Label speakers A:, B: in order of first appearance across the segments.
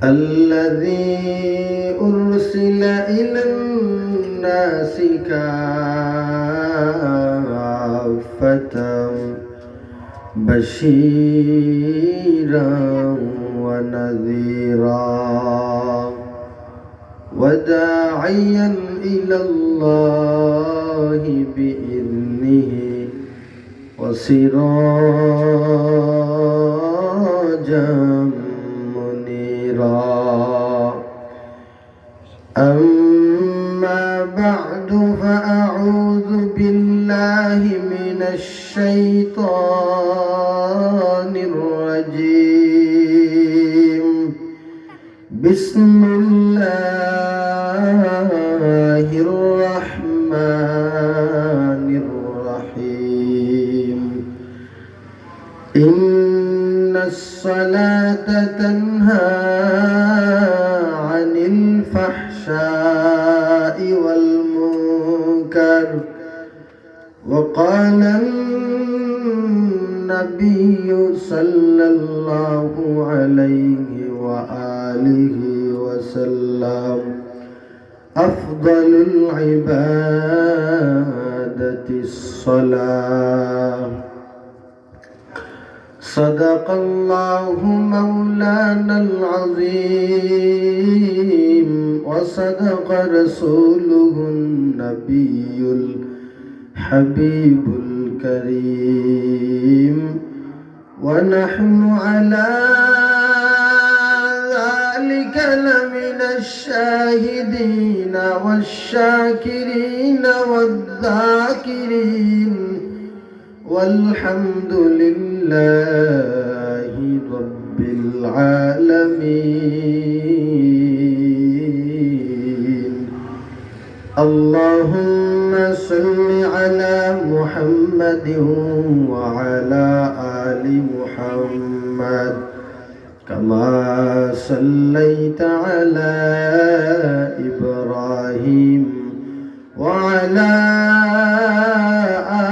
A: الذي أرسل إلى الناس كافة بشيرا ونذيرا وداعيا إلى الله بإذنه وسراجا منيرا. أما بعد فأعوذ بالله من الشيطان الرجيم. بسم الله الرحمن الرحيم. إن الصلاة تنهى عن الفحشاء والمنكر. وقال النبي صلى الله عليه وآله وسلم: أفضل العبادة الصلاة. صدق الله مولانا العظيم وصدق رسوله النبي الحبيب الكريم. ونحن على ذلك لمن الشاهدين والشاكرين والذاكرين والحمد لله رب العالمين. اللهم صل على محمد وعلى آل محمد كما صليت على إبراهيم وعلى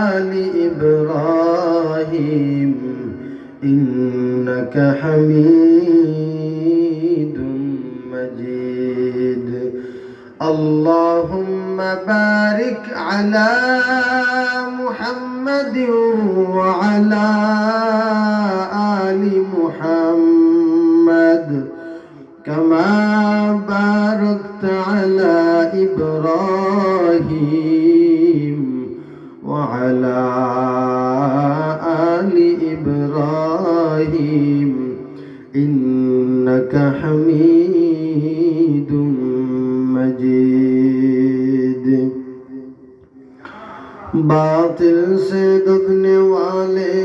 A: آل إبراهيم إنك حميد مجيد. اللهم بارك على محمد وعلى آل محمد كما باركت على إبراهيم وعلى آل إبراهيم إنك حميد مجيد. बातिल से दबने वाले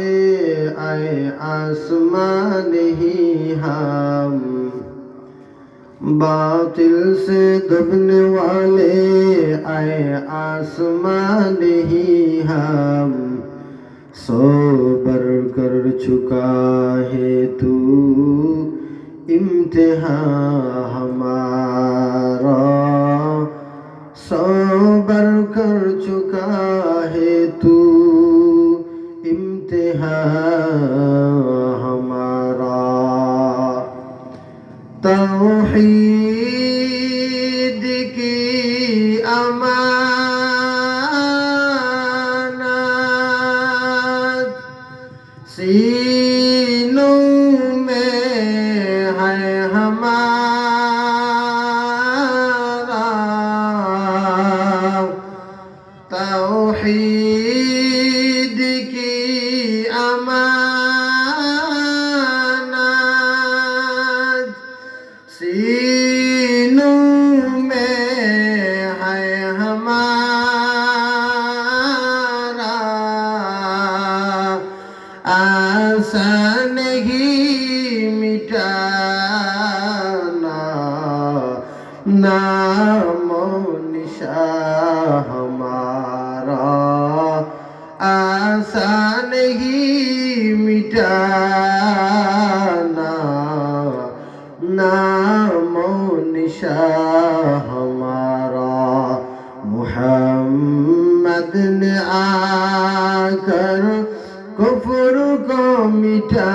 A: आए आसमान ही हम, बातिल से दबने वाले आए आसमान ही हम। सो बर कर चुका है तू इम्तिहान हमारा, सबर कर चुका है तू इम्तिहान हमारा। तौहीद की अमानत सीनों में है हमारा। तौहीद की अमानत सीनों में है हमारा। आसान नहीं मिटाना नामो निशान हमारा। आसान ही मिटाना नामो निशान हमारा। मुहम्मद ने आकर कुफ्र को मिटाया,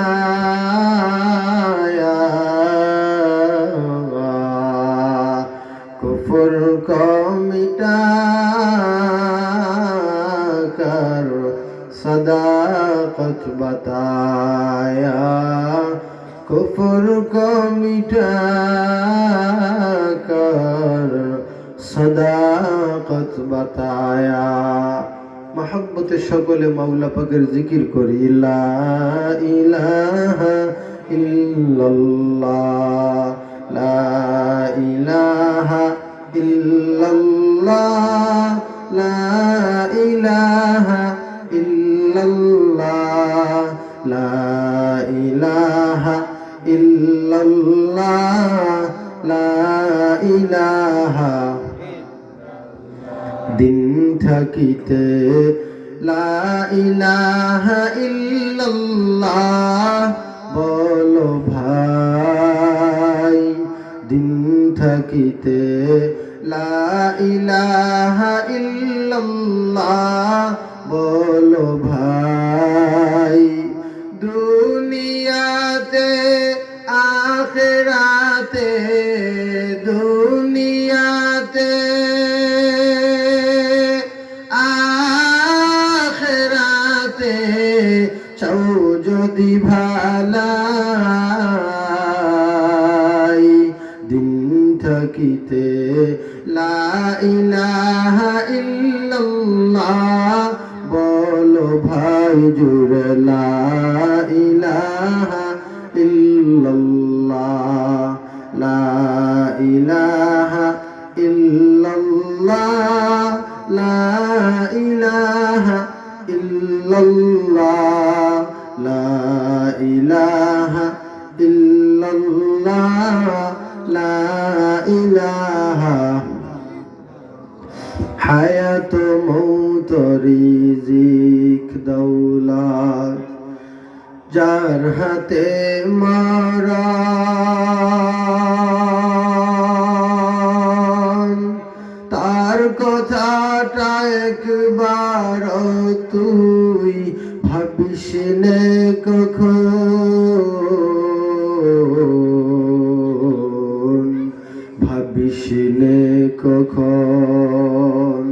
A: कुफ्र को मिटा कर सदाकत बताया। मोहब्बत सकले मौला पाकेर जिकिर करी ला इलाहा इल्लल्लाह ला इलाहा इल्लल्लाह ला इलाहा इल्लल्लाह ला इलाहा इल्लल्लाह ला इलाहा। दिन থাকিতে লা ইলাহা ইল্লাল্লাহ বলো ভাই। দিন থাকিতে লা ইলাহা ইল্লাল্লাহ বলো ভাই। দুনিয়াতে আখিরাতে দুনিয়াতে আখিরাতে চাও যদি ভালাই। দিন থাকিতে লা ইলাহা ইল্লাল্লাহ বলো ভাই জুড়ে লা ইলাহা ইল্লাল্লাহ লা ইলাহা ইল্লাল্লাহ লা ইলাহা ইল্লাল্লাহ লা ইলাহা ইল্লাল্লাহ লা ইলাহা। হায়াত মৌত রিজিক দৌলত যার হাতে মরণ তার কথাটা একবার তুই ভাবিস নে কখন ভাবিস নে কখন।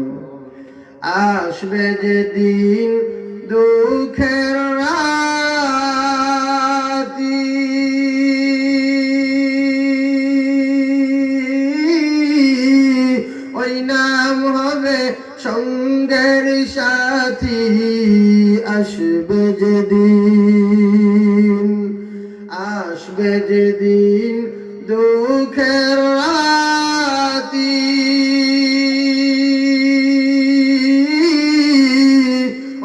A: আসবে যেদিন দুঃখের রাতি ওই নাম হবে সঙ্গের সাথী। আসবে যেদিন আসবে যেদিন দুঃখের রাতি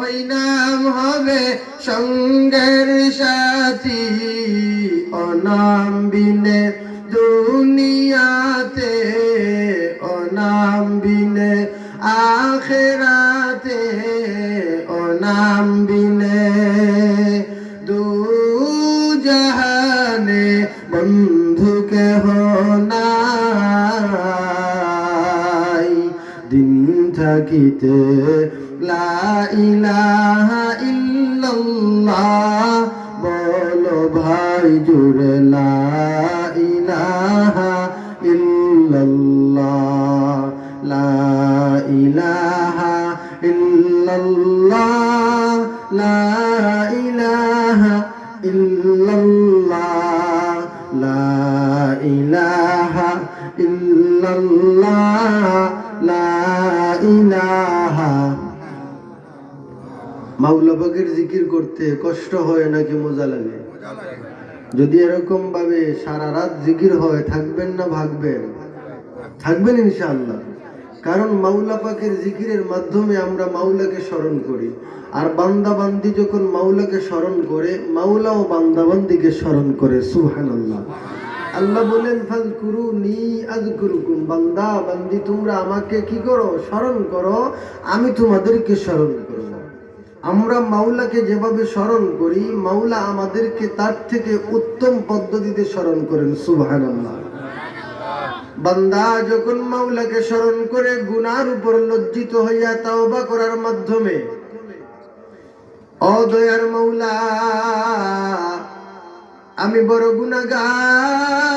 A: ওই নাম হবে সঙ্গের সাথী। অনাম বিনে দুনিয়াতে অনাম বিনে আখিরাতে অনাম বিনে দু জাহানে বন্ধু কেহ নাই। দিন থাকিতে লা ইলাহা ইল্লাল্লাহ বলো ভাই জুড়ে লা ইলাহা ইল্লাল্লাহ লা ইলাহা ইল্লাল্লাহ লা ইলাহা ইল্লাল্লাহ লা ইলাহা ইল্লাল্লাহ লা ইলাহা। মাওলা পাকের জিকির করতে কষ্ট হয় নাকি মজা লাগে? যদি এরকম ভাবে সারা রাত জিকির হয় থাকবেন না ভাগবেন? থাকবেন ইনশাআল্লাহ। কারণ মাওলা পাকের জিকিরের মাধ্যমে আমরা মাওলাকে স্মরণ করি। আর বান্দা বান্দি যখন মাওলাকে স্মরণ করে মাওলাও বান্দা বান্দিকে স্মরণ করে। সুবহানাল্লাহ। আল্লাহ বলেন ফাযকুরুনি আযকুরুকুম, বান্দা বান্দি তোমরা আমাকে কি করো? স্মরণ করো, আমি তোমাদেরকে স্মরণ করব। আমরা মাওলাকে যেভাবে স্মরণ করি মাওলা আমাদেরকে তার থেকে উত্তম পদ্ধতিতে স্মরণ করেন। সুবহানাল্লাহ। বান্দা যখন মাওলাকে স্মরণ করে গুনার উপর লজ্জিত হইয়া তাওবা করার মাধ্যমে, ও দয়ার মাওলা আমি বড় গুনাহগার,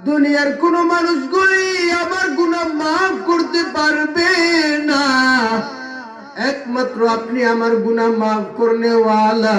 A: দুনিয়ার কোন মানুষগুলি আমার গুনাহ মাফ করতে পারবে না, একমাত্র আপনি আমার গুনাহ মাফ করনেওয়ালা।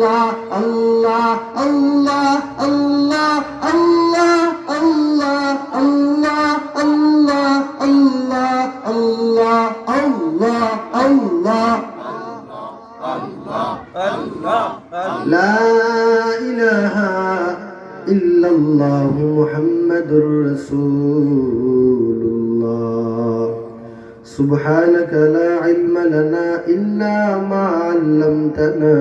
A: আল্লাহ আল্লাহ আল্লাহ আল্লাহ আল্লাহ আল্লাহ আল্লাহ আল্লাহ আল্লাহ আল্লাহ আল্লাহ আল্লাহ লা ইলাহা ইল্লাল্লাহ মুহাম্মাদুর রাসূলুল্লাহ সুবহানাকা লা ইলমা লানা ইল্লা মা 'আল্লামতানা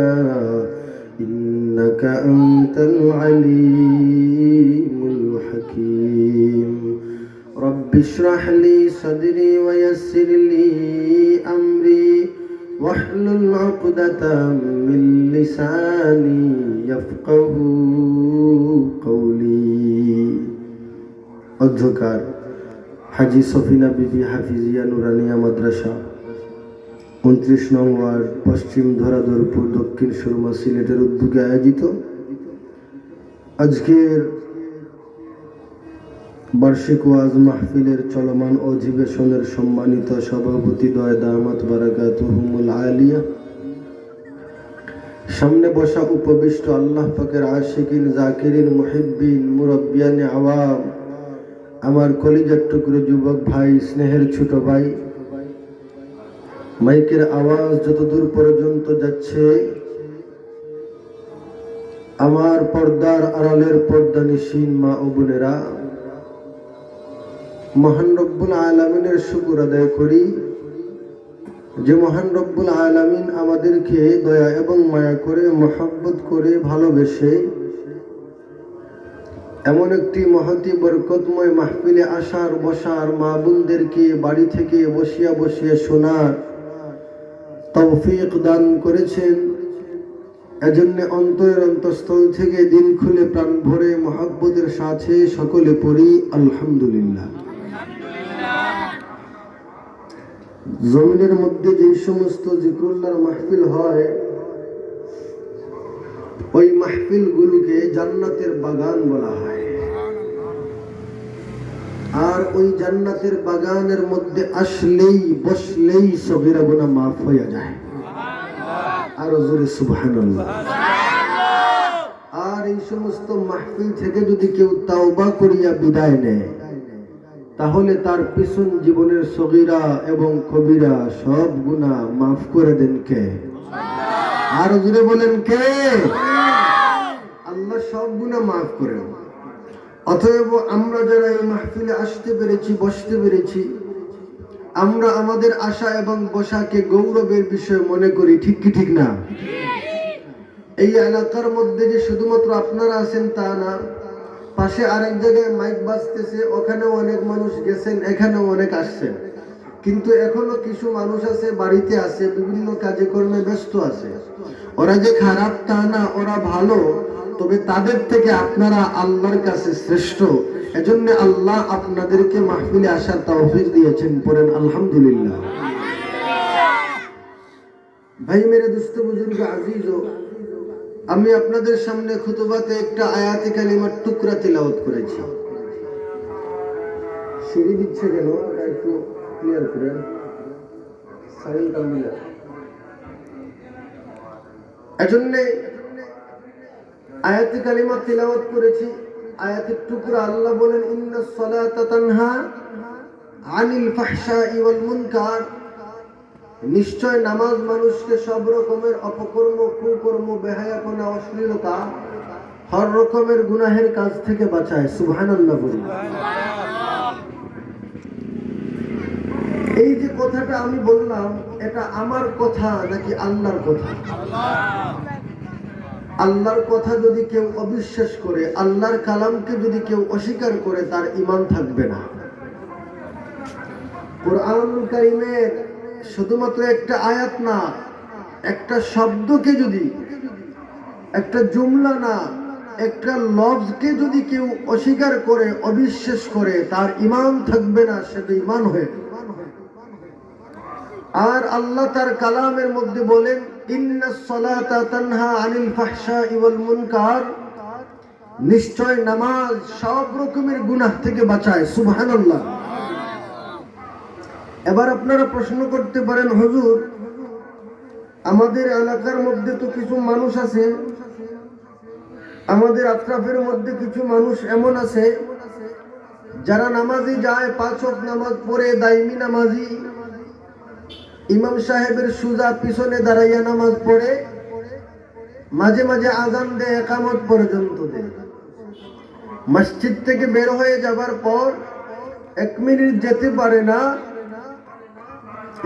A: ইন্নাকা আনতাল আলীমুল হাকীম রব্বি ইশরাহ লি সাদরি ওয়া ইয়াসসির লি আমরি واحلل عقدة من لساني يفقهوا قولي অধ্যকার হাজী সফিনা বিবি হাফিজিয়া নুরানিয়া মাদ্রাসা 29 নং ওয়ার্ড পশ্চিম ধরাধরপুর দক্ষিণ সুরমা সিলেটের উদ্যোগে আয়োজিত আজকের বার্ষিক ওয়াজ মাহফিলের চলমান অধিবেশনের সম্মানিত সভাপতি দয় দামাত বারাকাতুহুমুল আলিয়া, সামনে বসা উপবিষ্ট আল্লাহ পাকের আশিকিন জাকিরিন মুহিব্বিন মুরব্বিয়ানে আওয়াম, আমার কলিজার টুকরো যুবক ভাই, স্নেহের ছোট ভাই, মাইকের আওয়াজ যত দূর পর্যন্ত যাচ্ছে আমার পর্দার আড়ালের পর্দানিশীন মা ও বোনেরা, মহান রব্বুল আলামিনের শুকর আদায় করি যে মহান রব্বুল আলামিন আমাদেরকে দয়া এবং মায়া করে মহব্বত করে ভালোবেসে এমন একটি মহতি বরকতময় মাহফিলে আসার বসার মা বোনদেরকে বাড়ি থেকে বসিয়া বসিয়া শোনার তৌফিক দান করেছেন। এজন্য অন্তরের অন্তঃস্থল থেকে দিল খুলে প্রাণ ভরে মহব্বতের সাথে সকলে পড়ি আলহামদুলিল্লাহ। জমিনের মধ্যে যে সমস্ত জিকরুল্লাহর মাহফিল হয় ওই মাহফিল গুলোকে জান্নাতের বাগান বলা হয়, আর ওই জান্নাতের বাগানের মধ্যে আসলেই বসলেই সগীরা গুনাহ মাফ হয়ে যায়। আর জোরে সুবহানাল্লাহ। আর এই সমস্ত মাহফিল থেকে যদি কেউ তাওবা করিয়া বিদায় নেয় তাহলে তার পিছন জীবনের সগীরা এবং কবিরা সব গুনাহ মাফ করে দেন কে? আর জোরে বলেন কে? আল্লাহ সব গুনাহ মাফ করেন। অতএব আমরা যারা এই মাহফিলে আসতে পেরেছি, বসতে পেরেছি, আমরা আমাদের আশা এবং বসাকে গৌরবের বিষয় মনে করি, ঠিক কি ঠিক না? এই এলাকার মধ্যে যে শুধুমাত্র আপনারা আছেন তা না, পাশে আরেক জায়গায় মাইক বাজতেছে, ওখানেও অনেক মানুষ গেছেন, এখানেও অনেক আসছেন, কিন্তু এখনো কিছু মানুষ আছে বাড়িতে আছে, বিভিন্ন কাজে কর্মে ব্যস্ত আছে। ওরা যে খারাপ তা না, ওরা ভালো, তবে তাদের থেকে আপনারা আল্লাহর কাছে শ্রেষ্ঠ। এজন্য আল্লাহ আপনাদেরকে মাহফিলে আসার তৌফিক দিয়েছেন, পড়েন আলহামদুলিল্লাহ। ভাই মেরে দোস্ত বুজুর্গ আজিজ, আমি আপনাদের সামনে খুতবাতে একটা আয়াতে কালিমার টুকরা তিলাওয়াত করেছি। সিঁড়ি দিচ্ছে কেন এটা একটু ক্লিয়ার করেন, সাইলেন্ট মিলা। এজন্য আয়াতে কালিমা তিলাওয়াত করেছি। আয়াতের টুকরা আল্লাহ বলেন, ইন্নাস সালাতা তানহা আনিল ফাহশাই ওয়াল মুনকার, নিশ্চয় নামাজ মানুষকে সব রকমের অপকর্ম, কুকর্ম, বেহায়াপনা, অশ্লীলতা, হর রকমের গুনাহের কাজ থেকে বাঁচায়। সুবহানাল্লাহ বলি। এই যে কথাটা আমি বললাম, এটা আমার কথা নাকি আল্লাহর কথা? আল্লাহর কথা যদি কেউ অবিশ্বাস করে, আল্লাহর কালামকে যদি কেউ অস্বীকার করে, তার ঈমান থাকবে না। কুরআনুল কারীমের শুধুমাত্র একটা আয়াত না, একটা শব্দকে যদি, একটা জুমলা না, একটা লফজকে যদি কেউ অস্বীকার করে, অবিশ্বাস করে, তার ঈমান থাকবে না, সে বেঈমান হয়ে। আর আল্লাহ তার কালামের মধ্যে বলেন, ইন্নাস সালাতা তানহা আনিল ফাহশাই ওয়াল মুনকার, নিশ্চয় নামাজ সব রকমের গুনাহ থেকে বাঁচায়। সুবহানাল্লাহ। এবার আপনারা প্রশ্ন করতে পারেন, হুজুর আমাদের এলাকার মধ্যে তো কিছু মানুষ আছে, আমাদের আত্রাফের মধ্যে কিছু মানুষ এমন আছে যারা নামাজি যায়, 5 ওয়াক্ত নামাজ পড়ে, দাইমি নামাজি, ইমাম সাহেবের সুজা পিছনে দাঁড়াইয়া নামাজ পড়ে, মাঝে মাঝে আজান দেয়, একামত পর্যন্ত দেয়। মসজিদ থেকে বের হয়ে যাবার পর 1 মিনিট যেতে পারে না,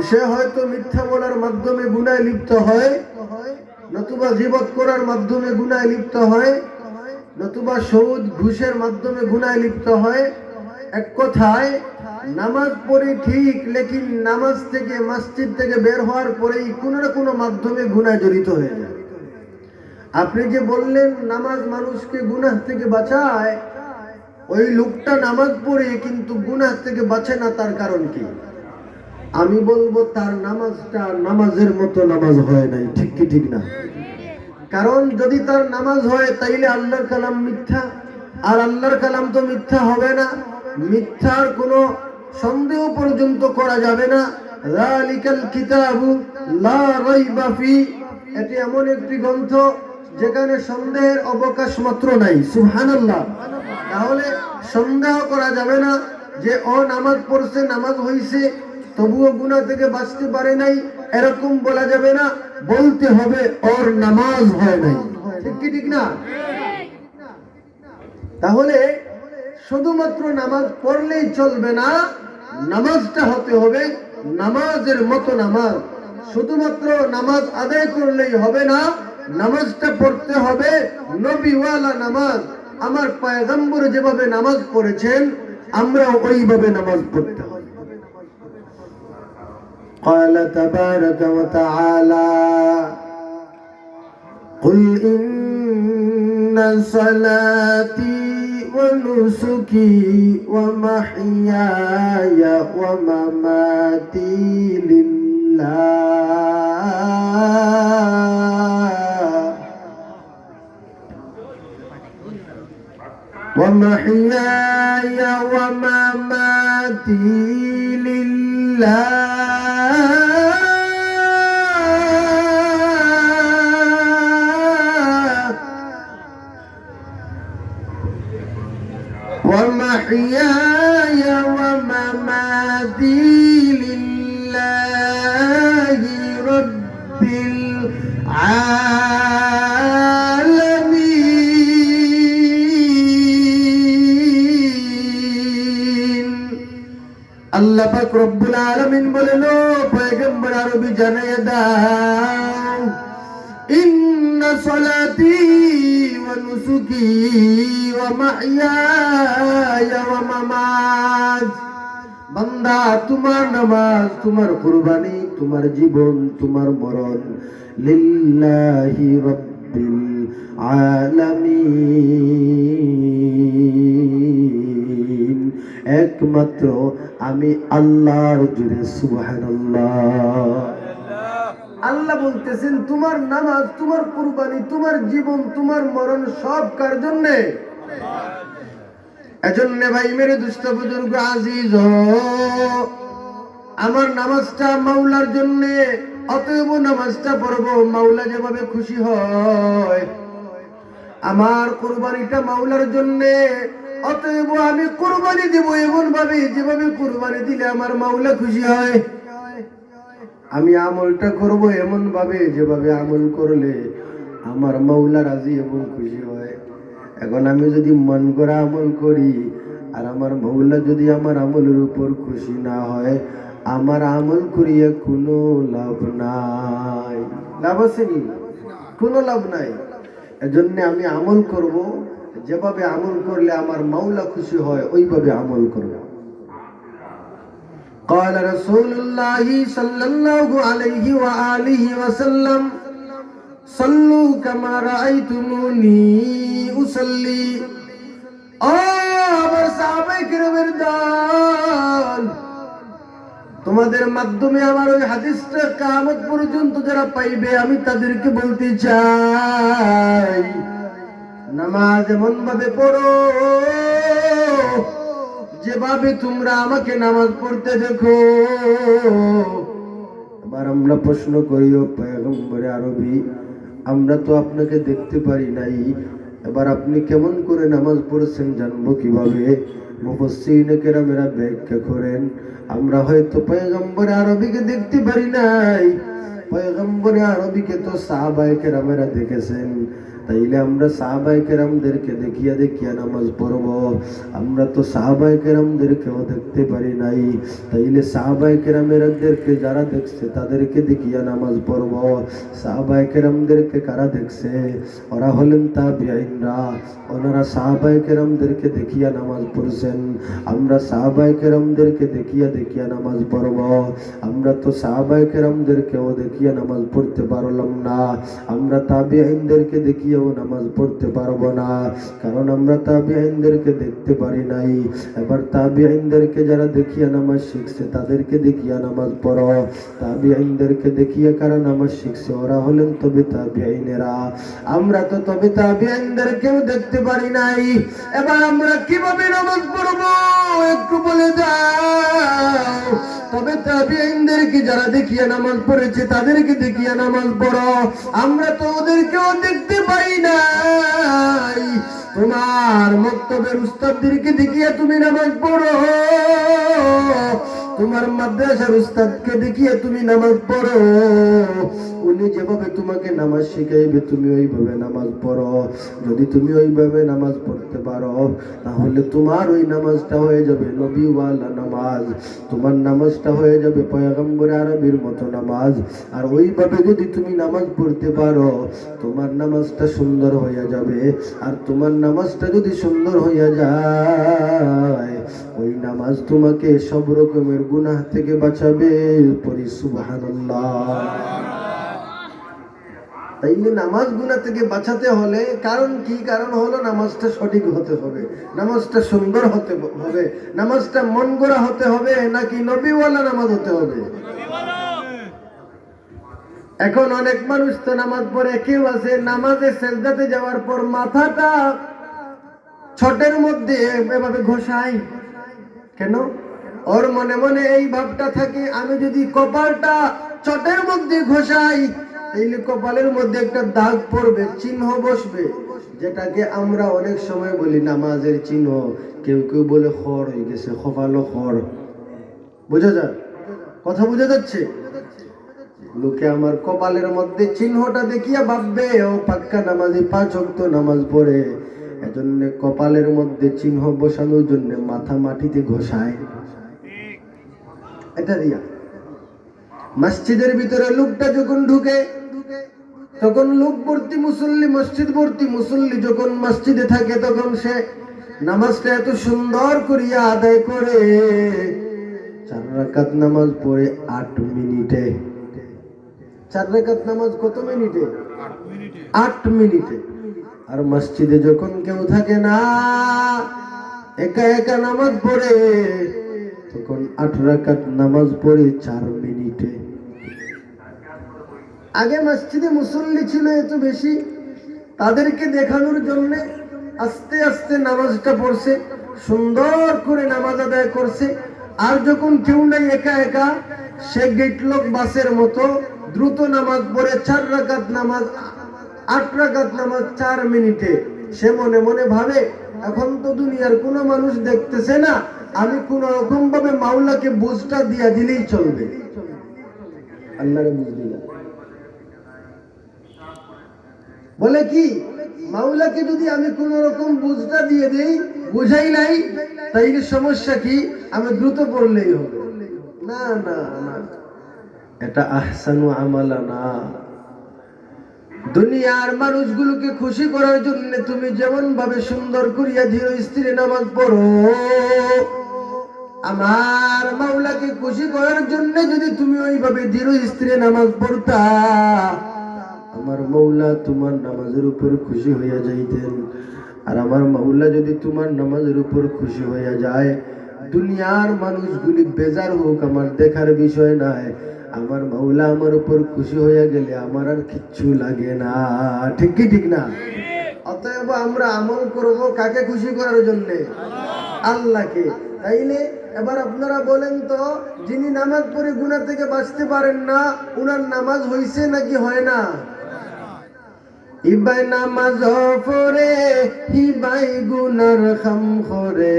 A: সে হয়তো মিথ্যা বলার মাধ্যমে গুনায় লিপ্ত হয়, নতুবা গীবত করার মাধ্যমে গুনায় লিপ্ত হয়, নতুবা সুদ ঘুষের মাধ্যমে গুনায় লিপ্ত হয়। এক কথায় নামাজ পড়ে ঠিক, লেকিন নামাজ থেকে, মসজিদ থেকে বের হওয়ার পরেই কোনো না কোনো মাধ্যমে গুনায় জড়িত হয়ে যায়। আপনি যে বললেন নামাজ মানুষকে গুনাহ থেকে বাঁচায়, ওই লোকটা নামাজ পড়ে কিন্তু গুনাহ থেকে বাঁচে না, তার কারণ কি? আমি বলবো তার নামাজটা নামাজের মতো নামাজ হয় নাই। ঠিক কি ঠিক না? কারণ যদি তার নামাজ হয় তাইলে আল্লাহর কালাম মিথ্যা, আর আল্লাহর কালাম তো মিথ্যা হবে না, মিথ্যার কোনো সন্দেহ পর্যন্ত করা যাবে না। যালিকাল কিতাবু লা রাইবা ফি, এটি এমন একটি গ্রন্থ যেখানে সন্দেহের অবকাশ মাত্র নাই। সুবহানাল্লাহ। তাহলে সন্দেহ করা যাবে না যে ও নামাজ পড়ছে, নামাজ হইছে, তবুও গুনাহ থেকে বাঁচতে পারে নাই, এরকম বলা যাবে না। বলতে হবে ওর নামাজ হয় নাই। ঠিক কি ঠিক না? তাহলে শুধুমাত্র নামাজ পড়লেই চলবে না, নামাজটা হতে হবে নামাজের মতো নামাজ। শুধুমাত্র নামাজ আদায় করলেই হবে না, নামাজটা পড়তে হবে নবীওয়ালা নামাজ। আমার পয়গম্বর যেভাবে নামাজ পড়েছেন, আমরা ওইভাবে নামাজ পড়তে হবে। قال تبارك وتعالى قل إن صلاتي ونسكي ومحياي ومماتي لله ومحياي ومماتي لله ومحياي ومماتي لله رب العالمين। আল্লাহ পাক রব্বুল আলামিন বলেন, ও পয়গম্বর আরবি জানাইয়া দাও, ইন্না সলাতি ওয়া নুসুকি ওয়া মাহইয়ায়া ওয়া মামাত, বান্দা তোমার নামাজ, তোমার কুরবানি, তোমার জীবন, তোমার মরণ লিল্লাহি রাব্বিল আলামিন, একমাত্র আমি আল্লাহর জন্য। সুবহানাল্লাহ। আল্লাহ বলতেছেন তোমার নামাজ, তোমার কুরবানি, তোমার জীবন, তোমার মরণ সব কার জন্য? এজন্য ভাই মেরে দুষ্ট বুজুর্গ আজিজ, আমার নামাজটা মাওলার জন্য, অতএব নামাজটা পড়বো মাওলা যেভাবে খুশি হয়। আমার কুরবানিটা মাওলার জন্য, অতএব আমি কুরবানি দেব এমন ভাবে যেভাবে কুরবানি দিলে আমার মাওলা খুশি হয়। আমি আমলটা করব এমন ভাবে যেভাবে আমল করলে আমার মাওলা রাজি এবং খুশি হয়। এখন আমি যদি মন করা আমল করি আর আমার মাওলা যদি আমার আমলের উপর খুশি না হয়, আমার আমল করিয়া কোনো লাভ নাই। লাভ আছে নি? কোনো লাভ নাই। এজন্য আমি আমল করব যেভাবে আমল করলে আমার মাওলা খুশি হয়, ওইভাবে আমল করব। قال رسول الله صلى الله عليه وآله وسلم صلوا كما رأيتموني أصلي। আমার সাহাবায়ে কিরামের দল, তোমাদের মাধ্যমে আমার ওই হাদিসটা কিয়ামত পর্যন্ত যারা পাইবে, আমি তাদেরকে বলতে চাই, নামাজ এমন ভাবে পড়ো যেভাবে তোমরা আমাকে নামাজ পড়তে দেখো। এবার আমরা প্রশ্ন করি, ও পয়গম্বরে আরবি, আমরা তো আপনাকে দেখতে পারি নাই, এবার আপনি কেমন করে নামাজ পড়ছেন জানবো কিভাবে? মুফাসসিরিনে কেরামেরা ব্যাখ্যা করেন, আমরা হয়তো পয়গম্বরে আরবিকে দেখতে পারি নাই, পয়গম্বরে আরবিকে তো সাহাবায়ে কেরামেরা দেখেছেন, তাইলে আমরা সাহাবায়ে কেরামদেরকে দেখিয়া দেখিয়া নামাজ পড়ব। আমরা তো সাহাবায়ে কেরামদেরকেও দেখতে পারি নাই, তাইলে সাহাবায়ে কেরামদেরকে যারা দেখছে তাদেরকে দেখিয়া নামাজ পড়ব। সাহাবায়ে কেরামদেরকে কারা দেখছে? ওরা হলেন তাবিঈনরা, ওনারা সাহাবায়ে কেরামদেরকে দেখিয়া নামাজ পড়ছেন। আমরা সাহাবায়ে কেরামদেরকে দেখিয়া দেখিয়া নামাজ পড়ব। আমরা তো সাহাবায়ে কেরামদেরকেও দেখিয়া নামাজ পড়তে পারলাম না, আমরা তাবিঈনদেরকে দেখিয়াও নামাজ পড়তে পারবো না, কারণ আমরা তাবিঈনদেরকে দেখতে পারি নাই। এবার তাবিঈনদেরকে যারা দেখিয়া নামাজ শিখছে তাদেরকে দেখিয়া নামাজ পড়ো। তাবিঈনদেরকে দেখিয়া কারা নামাজ শিখছে? ওরা হলেন তবে তাবিঈনেরা। আমরা তো তবে তাবিঈনদেরকেও দেখতে পারি নাই, এবার আমরা কিভাবে নামাজ পড়বো একটু বলে দাও। তবে তাবিঈনদেরকে যারা দেখিয়া নামাজ পড়েছে তাদেরকে দেখিয়া নামাজ পড়ো। আমরা তো ওদেরকেও দেখতে পাই নাই, তোমার মক্তবের উস্তাদদেরকে দেখিয়া তুমি নামাজ পড়ো, তোমার মাদ্রাসার উস্তাদকে দেখিয়া তুমি নামাজ পড়ো। উনি যেভাবে তোমাকে নামাজ শিখাইবে তুমি ওইভাবে নামাজ পড়ো। যদি তুমি ওইভাবে নামাজ পড়তে পারো তাহলে তোমার ওই নামাজটা হয়ে যাবে নবীওয়ালা নামাজ, তোমার নামাজটা হয়ে যাবে পয়গম্বরে আরবির মতো নামাজ। আর ওইভাবে যদি তুমি নামাজ পড়তে পারো তোমার নামাজটা সুন্দর হয়ে যাবে। আর তোমার নামাজটা যদি সুন্দর হয়ে যায় ওই নামাজ তোমাকে সব রকমের গুনাহ থেকে বাঁচাবে। পড়ি সুবহানাল্লাহ। তাইলে নামাজ গুনাহ থেকে বাঁচাতে হলে কারণ কি? কারণ হলো নামাজটা সঠিক হতে হবে, নামাজটা সুন্দর হতে হবে, নামাজটা মন গড়া হতে হবে, নাকি নবীওয়ালা নামাজ হতে হবে? এখন অনেক মানুষ তো নামাজ পড়ে, কেউ আছে নামাজে সেজদাতে যাওয়ার পর মাথাটা ছটের মধ্যে এভাবে ঘষায়। কেন? ওর মনে মনে এই ভাবটা থাকে, আমি যদি কপালটা চটের মধ্যে ঘষাই তাইলে কপালের মধ্যে একটা দাগ পড়বে, চিহ্ন বসবে, যেটাকে আমরা অনেক সময় বলি নামাজের চিহ্ন। কেউ কেউ বলে খড় হয়ে গেছে, কপালও খড়। বোঝা যায়? কথা বোঝা যাচ্ছে? লোকে আমার কপালের মধ্যে চিহ্নটা দেখিয়া ভাববে ও পাক্কা নামাজি, 5 ওয়াক্ত নামাজ পড়ে, এজন্য কপালের মধ্যে চিহ্ন বসানোর জন্য মাথা মাটিতে ঘষায়। এটা রিয়া। মসজিদের ভিতরে লোকটা যখন ঢুকে তখন লোক ভর্তি মুসল্লি, মসজিদ ভর্তি মুসল্লি যখন মসজিদে থাকে তখন সে নামাজটা এত সুন্দর করিয়া আদায় করে। 4 রাকাত নামাজ পড়ে 8 মিনিটে। 4 রাকাত নামাজ কত মিনিটে? 8 মিনিটে। আর মসজিদে যখন কেউ থাকে না, একা একা নামাজ পড়ে, তখন 8 রাকাত নামাজ পড়ে 4 মিনিটে। আগে মসজিদে মুসল্লি ছিল এত বেশি, তাদেরকে দেখানোর জন্য আস্তে আস্তে নামাজটা পড়ছে, সুন্দর করে নামাজ আদায় করছে। আর যখন কেউ নাই, একা একা, সে গেটলক বাসের মতো দ্রুত নামাজ পড়ে 4 রাকাত নামাজ, 8 রাকাত নামাজ 4 মিনিটে। সে মনে মনে ভাবে এখন তো দুনিয়ার কোনো মানুষ দেখতেছে না, আমি কোন রকম ভাবে মাওলাকে বুঝটা দিয়া দিলেই চলবে। আল্লাহরে বুঝ দিলা। বলে কি, মাওলাকে যদি আমি কোন রকম বুঝটা দিয়ে দেই, বুঝাই নাই, তাইলে সমস্যা কি? আমি দ্রুত পড়লেই হবে। না না না, এটা আহসানু আমালা না। দুনিয়ার মানুষগুলোকে খুশি করার জন্য তুমি যেমন ভাবে সুন্দর করিয়া ধীর স্থিরে নামাজ পড়ো, আমার মাওলাকে খুশি করার জন্য যদি তুমি ওইভাবে ধীর স্থিরে নামাজ পড়তা, আমার মাওলা তোমার নামাজের উপর খুশি হইয়া যাইতেন। আর আমার মাওলা যদি তোমার নামাজের উপর খুশি হইয়া যায়, দুনিয়ার মানুষগুলি বেজার হোক আমার দেখার বিষয় নাই, আমার মাওলা আমার উপর খুশি হইয়া গেলে আমার আর কিচ্ছু লাগে না। ঠিক কি ঠিক না? অতএব আমরা আমল করব কাকে খুশি করার জন্য? আল্লাহকে। তাইলে এবার আপনারা বলেন তো, যিনি নামাজ পড়ে গুনাহ থেকে বাঁচতে পারেন না, উনার নামাজ হইছে নাকি হয় না? ইবাই নামাজ পড়ে হিবাই গুনার খাম করে,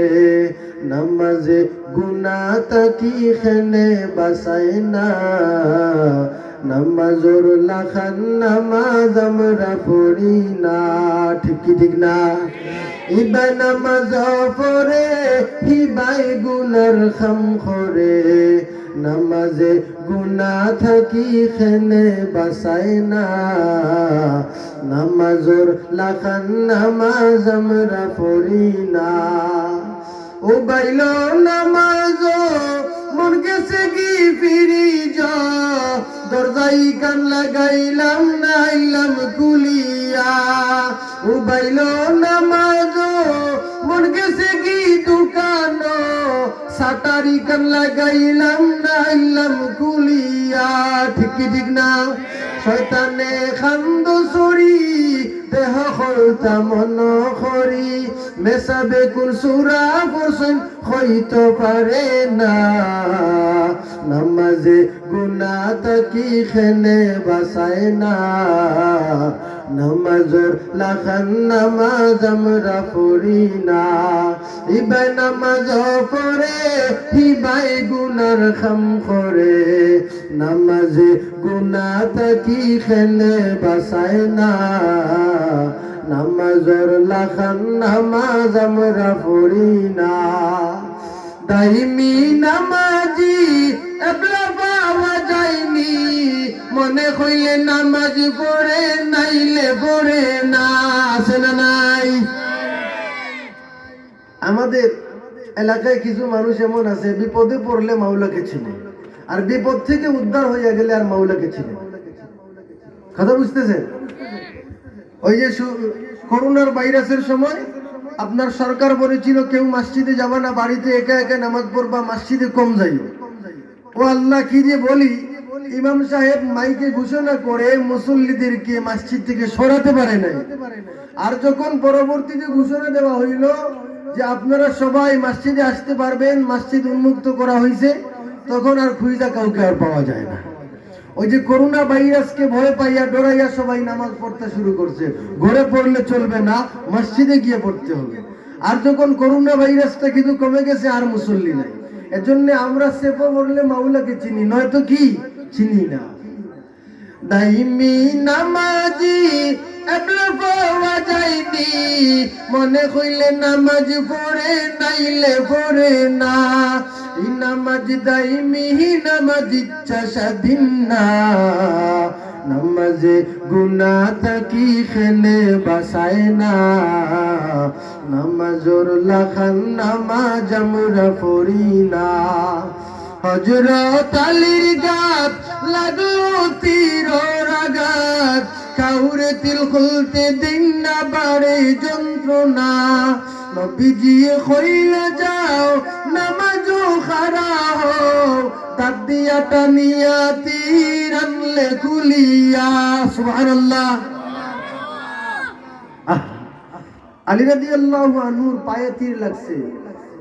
A: নামাজে গুনাহ তাকি খেনে বাসায় না, নামাজর লাখান নামাজ আমরা পড়ি না। ঠিক কি ঠিক না? ইবাই নামাজ পড়ে হিবাই গুনার খাম করে, নামাজে গুনাহ থাকি খেনে বাসায় না, নামাজর লাখান নামাজ আমরা পড়ি না। ও বাইল নামাজ মন গেছে কি ফিরি যা, দরজাই কান লাগাইলাম নাইলাম কুলিয়া। ও বাইল নামাজ মন গেছে কি দোকান, সাটারি কান লাগাইলাম নাইলাম কুলিয়া। ঠিক কি ঠিক না? শয়তানে খান্দ সরি দেহ হলতা মন খরি, মেসাবে কুল সুরা পড়ছেন হইতে পারে না, নামাজে গুনাহ তাকি খেনে বাসায় না, নামাজর লাখান নামাজ আমরা পড়ি না। ইবাই নামাজ পড়ে হিবাই গুনার খাম করে, নামাজে গুনাহ তাকি খেনে বাসায় না, নামাজর লাখান নামাজ আমরা পড়ি না। দাইমি নামাজি এবলা পাওয়া যায়নি, মনে হইলে নামাজ পড়ে নাইলে পড়ে না। আছে না নাই? আমাদের এলাকায় কিছু মানুষ এমন আছে, বিপদে পড়লে মাওলাকে চিনে, আর বিপদ থেকে উদ্ধার হইয়া গেলে আর মাওলাকে চিনে। কথা বুঝতেছেন? ওই যে করোনার ভাইরাসের সময় আপনার সরকার বলেছিল কেউ মসজিদে যাবা না, বাড়িতে একা একা নামাজ পড়বা, মসজিদে কম যাইও। ও আল্লাহ, কি যে বলি, ইমাম সাহেব মাইকে ঘোষণা করে মুসল্লিদেরকে মসজিদ থেকে সরাতে পারে নাই। আর যখন পরবর্তীতে ঘোষণা দেওয়া হইল যে আপনারা সবাই মসজিদে আসতে পারবেন, মসজিদ উন্মুক্ত করা হয়েছে, তখন আর খুঁজা কাউকে আর পাওয়া যায় না। ওই যে করোনা ভাইরাসকে ভয় পাইয়া ডরাইয়া সবাই নামাজ পড়তে শুরু করছে। ঘরে পড়লে চলবে না, মসজিদে গিয়ে পড়তে হবে। আর যখন করোনা ভাইরাসটা কিন্তু কমে গেছে, আর মুসল্লি নাই। এজন্য আমরা সেফা পড়লে মাওলাকে চিনি, নয়তো কি চিনি না। দাইমি নামাজি এবলা পাওয়া যায়নি, মনে হইলে নামাজ পড়ে নাইলে পড়ে না। এই নামাজ দাইমি নামাজ ইচ্ছা স্বাধীন না, নামাজে গুনাহ থাকি খেনে বাসায় না, নামাজর লাখান নামাজ আমরা পড়ি না। হযরত আলীর গাত লাগলো তীর আঘাত, কাউরে তিল খুলতে দিন না বাড়ে যন্ত্রণা। নবীজি কইলে যাও নামাজও খারা হও, দাঁত দিয়া টানিয়া তীর আনলে খুলিয়া। সুবহানাল্লাহ। আলী রাদিয়াল্লাহু আনহুর পায়ে তীর লাগছে।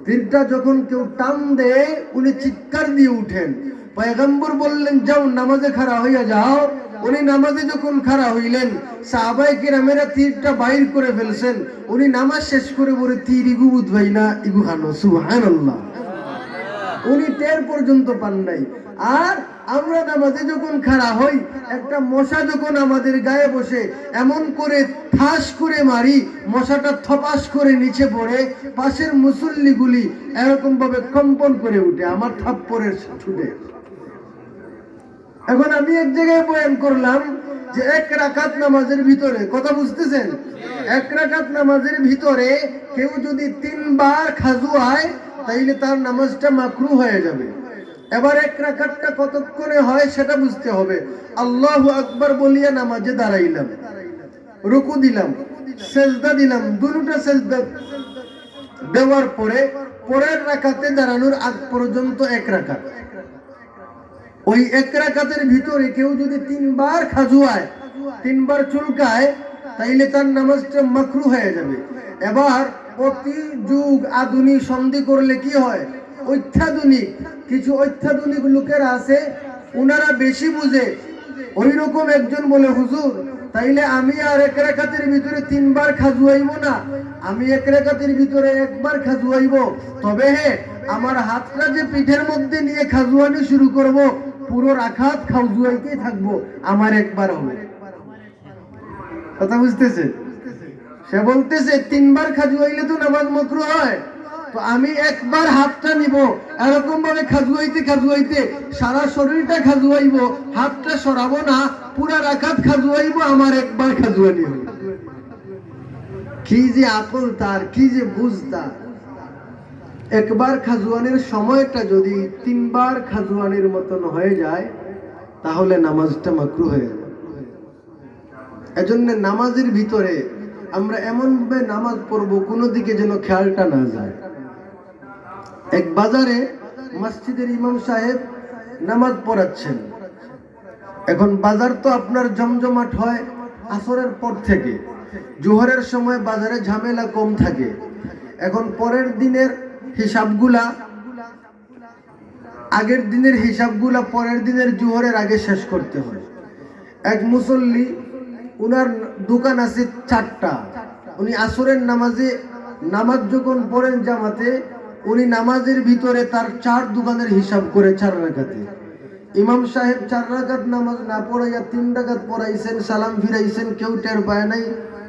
A: তীরটা যখন কেউ টান দেয়, উনি চিৎকার দিয়ে উঠেন। পয়গম্বর বললেন, যাও নামাজে খাড়া হইয়া যাও। উনি নামাজে যখন খাড়া হইলেন, সাহাবায়ে কেরামেরা তীরটা বাইর করে ফেলছেন। উনি নামাজ শেষ করে বলে, তীর ইগু বুঝবাই না, ইগু খানো। সুবহানাল্লাহ। উনি টের পর্যন্ত পান নাই। আর আমরা নামাজে যখন খাড়া হই, একটা মশা যখন আমাদের গায়ে বসে, এমন করে ঠাস করে মারি, মশাটা থপাস করে নিচে পড়ে, পাশের মুসল্লিগুলি এরকম ভাবে কম্পন করে উঠে আমার থাপ্পড়ের ছুটে। এখন আমি এক জায়গায় বয়ান করলাম যে এক রাকাত নামাজের ভিতরে, কথা বুঝতেছেন, এক রাকাত নামাজের ভিতরে কেউ যদি 3 বার খাজুয়ায়, তাইলে তার নামাজটা মাকরু হয়ে যাবে। এবার এক রাকাতটা কতক্ষণে হয় সেটা বুঝতে হবে। আল্লাহু আকবার বলিয়া নামাজে দাঁড়াইলাম, রুকু দিলাম, সেজদা দিলাম, দুটো সেজদা দেওয়ার পরে পরের রাকাতে দাঁড়ানোর আগ পর্যন্ত এক রাকাত। ওই এক রাকাতের ভিতরে কেউ যদি 3 বার খাজুয়ায়, 3 বার চুলকায়, তাইলে তার নামাজটা মাকরু হয়ে যাবে। এবার অতি যুগ আধুনিক সন্ধি করলে কি হয়, অত্যাধুনিক, কিছু অত্যাধুনিক লোকেরা আছে, ওনারা বেশি বুঝে। ওই রকম একজন বলে, হুজুর তাইলে আমি আর এক রাকাতের ভিতরে 3 বার খাজুয়াইব না, আমি এক রাকাতের ভিতরে 1 বার খাজুয়াইব। তবে হ্যাঁ, আমার হাতটা যে পিঠের মধ্যে নিয়ে খাজুয়ানি শুরু করব, পুরো রাকাত খাজুয়াইতেই থাকবো, আমার 1 বার হবে। কথা বুঝতেছে? সে বলতেছে 3 বার খাজুয়াইলে তো নামাজ মাকরুহ হয়, তো আমি 1 বার হাতটা নিব, এরকম ভাবে খাজুয়াইতে খাজুয়াইতে সারা শরীরটা খাজুয়াইব, হাতটা সরাবো না, পুরা রাকাত খাজুয়াইব, আমার 1 বার খাজুয়ানি হবে। কি যে আকল তার, কি যে বুঝ তার। 1 বার খাজুয়ানির সময়টা যদি 3 বার খাজুয়ানির মতন হয়ে যায়, তাহলে নামাজটা মাকরুহ হয়ে যাবে। এজন্য নামাজের ভিতরে আমরা এমন ভাবে নামাজ পড়বো, কোনো দিকে যেন খেয়ালটা না যায়। এক বাজারে মসজিদের ইমাম সাহেব নামাজ পড়াচ্ছেন। এখন বাজার তো আপনার জমজমাট হয় আসরের পর থেকে, জোহরের সময় বাজারে ঝামেলা কম থাকে। এখন পরের দিনের হিসাবগুলা, আগের দিনের হিসাবগুলা পরের দিনের জোহরের আগে শেষ করতে হয়। এক মুসল্লি, উনার দোকান আছে 4টা, উনি আসরের নামাজ যখন পড়েন জামাতে, উনি নামাজের ভিতরে তার 4 দোকানের হিসাব করে 4 রাকাতে। ইমাম সাহেব 4 রাকাত নামাজ না পড়াইয়া 3 রাকাত পড়াইছেন, সালাম ফিরাইছেন, কেউ টের পায় নাই,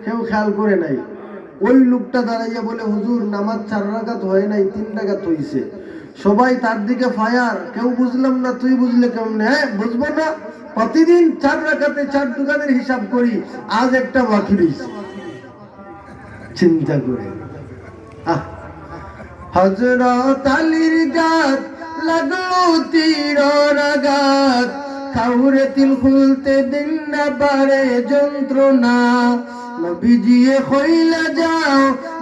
A: কেউ খেয়াল করে নাই। ওই লোকটা দাঁড়াইয়া বলে, হুজুর নামাজ 4 রাকাত হয় নাই, 3 রাকাত হইছে। সবাই তার দিকে ফায়ার, কেউ বুঝলাম না, তুই বুঝলে কেমনে? হ্যাঁ বুঝবো না, প্রতিদিন 4 রাকাতে 4 দোকানের হিসাব করি, আজ একটা বাকি রইছে। চিন্তা করে হযরত আলীর গাত লাগলো তীর আঘাত, কাউরে তিল খুলতে দিন না পারে যন্ত্রণা। নবীজি কইলা যাও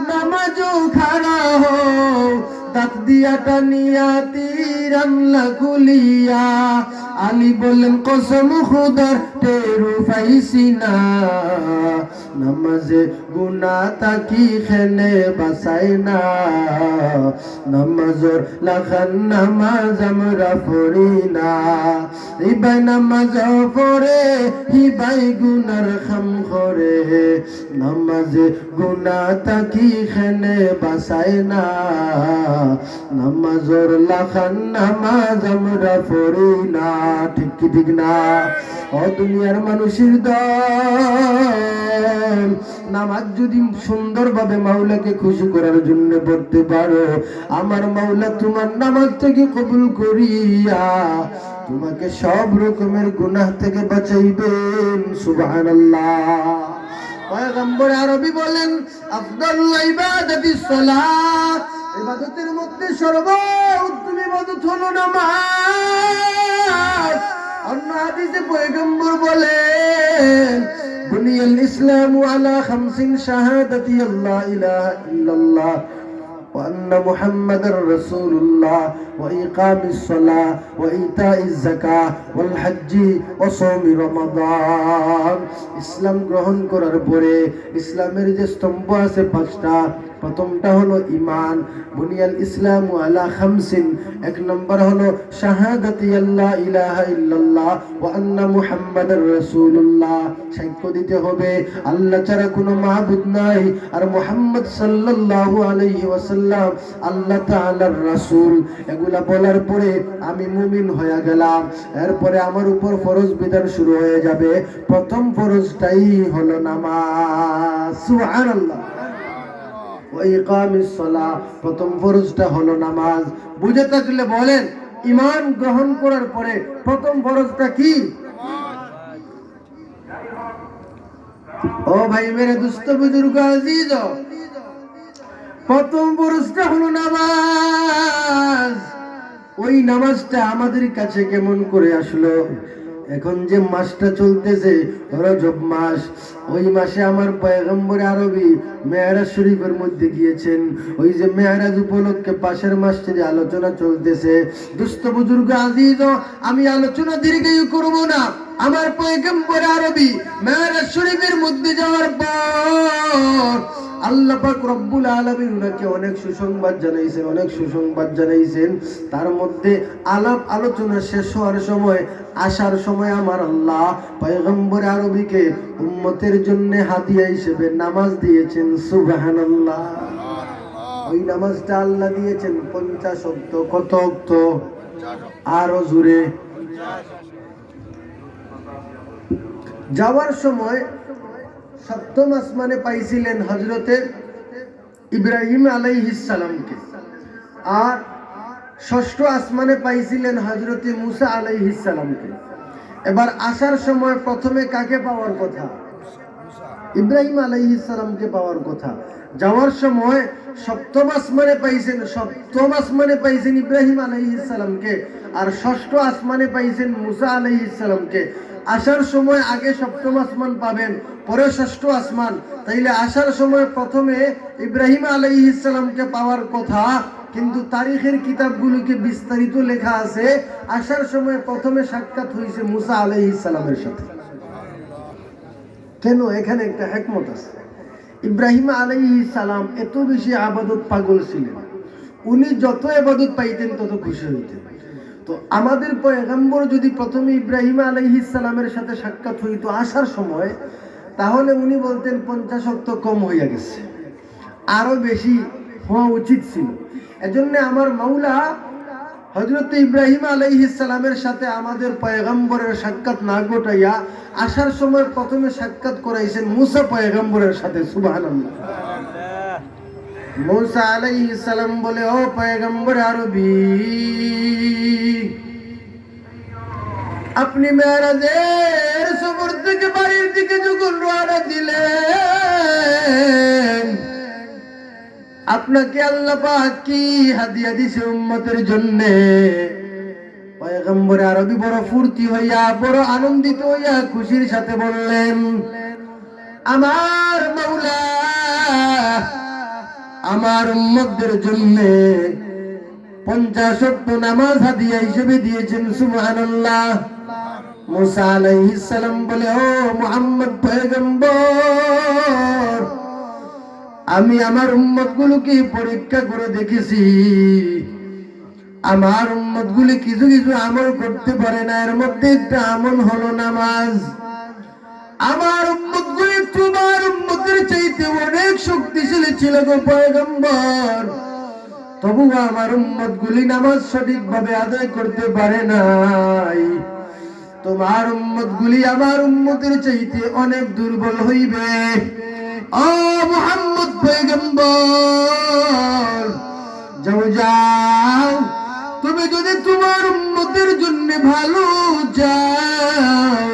A: নামাজও খাড়া হও, দাঁত দিয়া টানিয়া তীর আনলা খুলিয়া। আলী বলেন কসম খুদার টেরু পাইছি না, নামাজে গুনাহ তাকি খেলে বাসাই না। নামাজর লাখান নামাজ আমরা পড়ি না, ইবাই নামাজ পড়ে হিবাই গুনার খাম করে। নামাজে গুনাহ তাকি খেলে বাসাই না, নামাজর লাখান নামাজ আমরা পড়ি না। ঠিক কি ঠিক না? ও দুনিয়ার মানুষের দল, নামাজ যদি সুন্দরভাবে মাওলাকে খুশি করার জন্য পড়তে পারো, আমার মাওলা তোমার নামাজ থেকে কবুল করিয়া তোমাকে সব রকমের গুনাহ থেকে বাঁচাইবেন। সুবহানাল্লাহ। পয়গম্বর আরবি বলেন, আফদালুল ইবাদাতিস সালাত, ইবাদতের মধ্যে সর্বোত্তম ইবাদত হলো নামাজ। অন্য হাদিসে পয়গম্বর বলেন, বুনিয়াল ইসলামু আলা খামসিন শাহাদাতি আল্লা ইলাহা ইল্লাল্লাহ ওয়া আন্না মুহাম্মাদার রাসূলুল্লাহ ওয়া ইকামিস সালাহ ওয়া ইতাইজ যাকাহ ওয়াল হজ্জি ওয়া সাওমি রমাদান। ইসলাম গ্রহণ করার পরে ইসলামের যে স্তম্ভ আছে 5টা, প্রথমটা হলো ঈমান। বুনিয়াল ইসলামু আলা খামসিন, 1 নম্বর হলো শাহাদাতি আল্লা ইলাহা ইল্লাল্লাহ ওয়া আন্না মুহাম্মাদার রাসূলুল্লাহ, সাক্ষ্য দিতে হবে আল্লাহ ছাড়া কোনো মাবুদ নাই, আর মুহাম্মদ সাল্লাল্লাহু আলাইহি ওয়াসাল্লাম আল্লাহ তাআলার রাসূল। এগুলা বলার পরে আমি মুমিন হয়ে গেলাম। এরপরে আমার উপর ফরজ বিধান শুরু হয়ে যাবে। প্রথম ফরজটাই হলো নামাজ। সুবহানাল্লাহ। ওয়া ইকামিস সালাহ, প্রথম ফরজটা হলো নামাজ। বুঝে থাকলে বলেন, ঈমান গ্রহণ করার পরে প্রথম ফরজটা কি? ও ভাই মেরে দুস্থ বুজুর্গ আজিজ, প্রথম ফরজটা হলো নামাজ। ওই নামাজটা আমাদের কাছে কেমন করে আসলো? এখন যে মাসটা চলতেছে রজব মাস, ওই মাসে আমার পয়গম্বর আরবি মেরাজ শরীফের মধ্যে গিয়েছেন। ওই যে মেরাজ উপলক্ষে পাশের মসজিদে আলোচনা চলতেছে। দুস্থ বুজুর্গ আজিজ, আমি আলোচনা দীর্ঘায়ু করব না। আমার পয়গম্বর আরবি মেরাজ শরীফের মধ্যে যাওয়ার পর আল্লাহ পাক রব্বুল আলামিন উনাকে অনেক সুসংবাদ জানাইছেন। তার মধ্যে আলাপ আলোচনা শেষ হওয়ার সময়, আসার সময় আমার আল্লাহ পয়গম্বর আরবিকে উম্মতের জন্য হাদিয়া হিসেবে নামাজ দিয়েছেন। সুবহানাল্লাহ। ওই নামাজটা আল্লাহ দিয়েছেন 50 ওয়াক্ত। কত ওয়াক্ত? আরো জোরে। যাওয়ার সময় সপ্তম আসমানে পাইছিলেন হযরতে ইব্রাহিম আলাইহিস সালামকে, আর ষষ্ঠ আসমানে পাইছিলেন হযরতে মুসা আলাইহিস সালামকে। এবার আসার সময় প্রথমে কাকে পাওয়ার কথা? ইব্রাহিম আলাইহিস সালামকে পাওয়ার কথা। যাওয়ার সময় সপ্তম আসমানে পাইছেন ইব্রাহিম আলাইহিস সালামকে, আর ষষ্ঠ আসমানে পাইছেন মুসা আলাইহিস সালামকে। আসার সময় আগে সপ্তম আসমান পাবেন, পরে ষষ্ঠ আসমান। তাইলে আসার সময় প্রথমে ইব্রাহিম আলাইহিস সালামকে পাওয়ার কথা, কিন্তু তারিখের কিতাবগুলোকে বিস্তারিত লেখা আছে আসার সময় প্রথমে সাক্ষাৎ হয়েছে মুসা আলাইহিস সালামের সাথে। কেন? এখানে একটা হিকমত আছে। ইব্রাহিম আলাইহিস সালাম এত বেশি ইবাদত পাগল ছিলেন, উনি যত ইবাদত পাইতেন তত খুশি হইতেন। তো আমাদের পয়গম্বর যদি প্রথমে ইব্রাহিম আলাইহিস সালামের সাথে সাক্ষাৎ হইতো আসার সময়, তাহলে উনি বলতেন 50 ওয়াক্ত কম হইয়া গেছে, আরো বেশি হওয়া উচিত ছিল। এজন্য আমার মাওলা হযরত ইব্রাহিম আলাইহিস সালামের সাথে আমাদের পয়গম্বরের সাক্ষাৎ না ঘটাইয়া আসার সময় প্রথমে সাক্ষাৎ করাইছেন মুসা পয়গম্বরের সাথে। সুবহানাল্লাহ। মুসা আলাইহিস সালাম বলে, ও পয়গম্বর আরবি, আপনি মেরাজের সফর থেকে বাড়ির দিকে যখন রওনা দিলেন, আপনাকে আল্লাহ পাক কি হাদিয়া দিয়েছে উম্মতের জন্য? পয়গম্বর আরবি বড় ফুর্তি হইয়া, বড় আনন্দিত হইয়া খুশির সাথে বললেন, আমার মাওলা আমার উম্মতদের জন্য 50 ওয়াক্ত নামাজ হাদিয়া হিসেবে দিয়েছেন। সুবহানাল্লাহ। মুসা আলাইহিস সালাম বলে, ও মুহাম্মদ পয়গম্বর, আমি আমার উম্মতগুলোকে পরীক্ষা করে দেখেছি, আমার উম্মতগুলি কিছু কিছু আমল করতে পারে না, এর মধ্যে একটা আমল হলো নামাজ। আমার উম্মতগুলি তোমার উম্মতের চাইতে অনেক শক্তিশালী ছিল গো পয়গম্বর, তবু আমার উম্মতগুলি নামাজ সঠিকভাবে আদায় করতে পারে নাই। তোমার উম্মতগুলি আমার উম্মতের চাইতে অনেক দুর্বল হইবে। ও মুহাম্মদ পয়গম্বর, যাও, তুমি যদি তোমার উম্মতের জন্য ভালো চাও,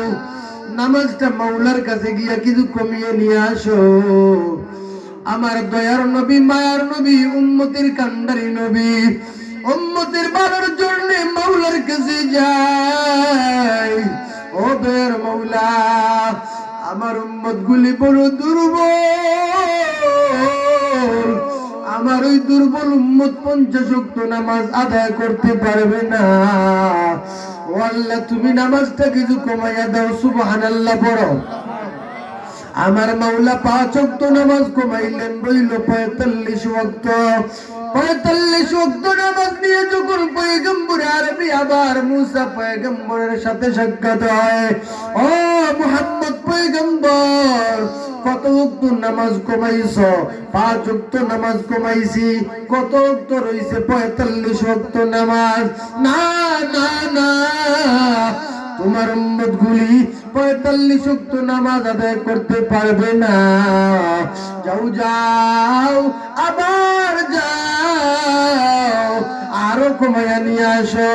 A: নামাজটা মাওলার কাছে গিয়া কিছু কমিয়ে নিয়ে আসো। আমার দয়ার নবী, মায়ার নবী, উম্মতের কান্ডারি নবী, উম্মতের ভালোর জন্য মাওলার কাছে যাই। ও দয়ার মাওলা, আমার উম্মতগুলি বড় দুর্বল, আমার ওই দুর্বল উম্মত 50 ওয়াক্ত নামাজ আদায় করতে পারবে না। ও আল্লাহ, তুমি নামাজটা কিছু কমাইয়া দাও। সুবহানাল্লাহ পড়ো। আমার মাওলা 5 ওয়াক্ত নামাজ কমাইলেন, রইল 45 ওয়াক্ত। 45 ওয়াক্ত নামাজ নিয়ে যখন পয়গম্বর আরবি আবার মুসা পয়গম্বরের সাথে সাক্ষাৎ হয়, ও মুহাম্মদ পয়গম্বর, কত ওয়াক্ত নামাজ কমাইছো? 5 ওয়াক্ত নামাজ কমাইছি। কত ওয়াক্ত রইছে? 45 ওয়াক্ত নামাজ। না না না, তোমার উম্মতগুলি 45 ওয়াক্ত নামাজ আদায় করতে পারবে না। যাও, আবার যাও, আরো কমাইয়া নিয়ে আসো।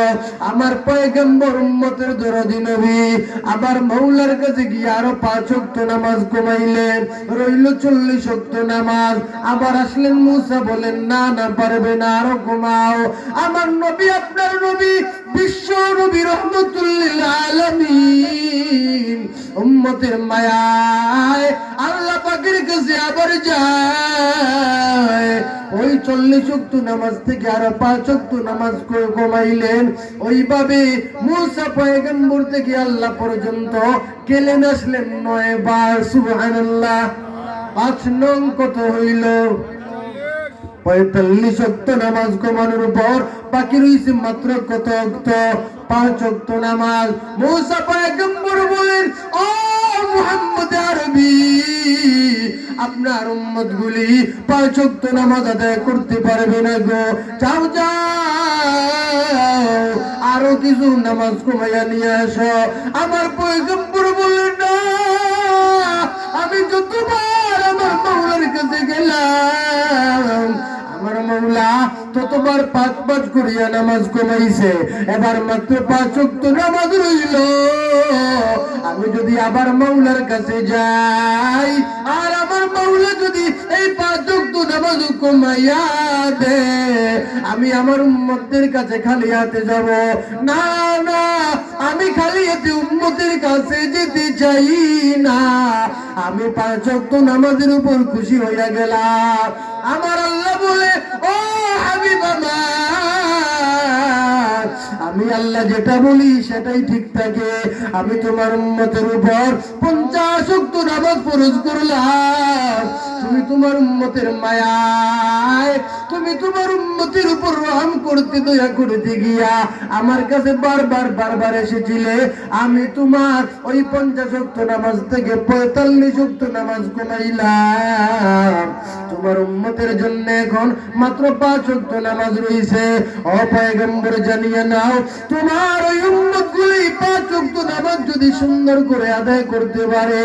A: আমার পয়গম্বর উম্মতের দরদি নবী আবার মাওলার কাছে গিয়ে আরো 5 ওয়াক্ত নামাজ কমাইলেন, রইল 40 ওয়াক্ত নামাজ। আবার আসলেন মুসা, বলেন না না, পারবে না, আরো কমাও। আমার নবী, আপনার নবী, বিশ্ব নবী রহমতুল লিল আলামিন, উম্মতের মায়ায় আল্লাহ পাকের কাছে আবার যায়। ওই 40 ওয়াক্ত নামাজ থেকে আরো 5 ওয়াক্ত নামাজ কমাইলেন। ওইভাবে মুসা পয়গম্বর থেকে আল্লাহ পর্যন্ত গেলেন আসলেন 9 বার। সুবহানাল্লাহ। 5 নং কত হইল? 45 ওয়াক্ত নামাজ কমানোর পর বাকি রইছে মাত্র কত ওয়াক্ত? 5 ওয়াক্ত নামাজ। মুসা পয়গম্বর বলেন, ও মুহাম্মদ আরবি, আপনার উম্মত গুলি 5 ওয়াক্ত নামাজ আদায় করতে পারবে না গো, যাও যাও আরো কিছু নামাজ কমাইয়া নিয়ে আসো। আমার পয়গম্বর বললেন, না, আমি যতবার আমার মাওলার কাছে গেলাম, আমার মাওলা ততবার 5 করিয়া নামাজ কমাইছে, এবার মাত্র 5 ওয়াক্ত নামাজ রইল। আমি যদি আবার মাওলার কাছে যাই আর আমার মাওলা যদি এই 5 ওয়াক্ত নামাজ কমাইয়া দে, আমি আমার উম্মতের কাছে খালি হাতে যাব না? না, আমি খালি হাতে উম্মতের কাছে যেতে চাই না। আমি 5 ওয়াক্ত নামাজের উপর খুশি হইয়া গেলাম। আমার আল্লাহ বলে, ও হাবিব আমার, আমি আল্লাহ যেটা বলি সেটাই ঠিক থাকে। আমি তোমার উম্মতের উপর 50 ওয়াক্ত নামাজ ফরজ করলাম। তুমি তোমার উম্মতের মায়ায়, তুমি তোমার উম্মতের উপর রহম করতে, দয়া করতে গিয়া আমার কাছে বারবার এসেছিলে। আমি তোমার ওই 50 ওয়াক্ত নামাজ থেকে 45 ওয়াক্ত নামাজ কমাইলাম। তোমার উম্মতের জন্য এখন মাত্র 5 ওয়াক্ত নামাজ রয়েছে। ও পয়গম্বর, জানিয়ে নাও, তোমার ওই উম্মতগুলি 5 ওয়াক্ত নামাজ যদি সুন্দর করে আদায় করতে পারে,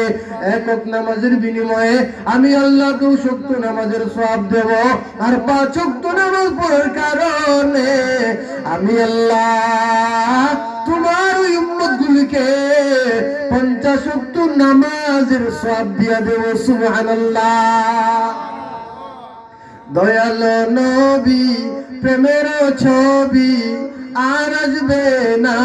A: এক ওয়াক্ত নামাজের বিনিময়ে আমি আল্লাহ 2 ওয়াক্ত নামাজের সওয়াব দেব। আর 5 ওয়াক্ত নামাজ পড়ার কারণে আমি আল্লাহ তোমার ওই উম্মতগুলিকে 50 ওয়াক্ত নামাজের সওয়াব দিয়া দেব। সুবহানাল্লাহ। দয়াল নবী প্রেমের ছবি আর আসবে না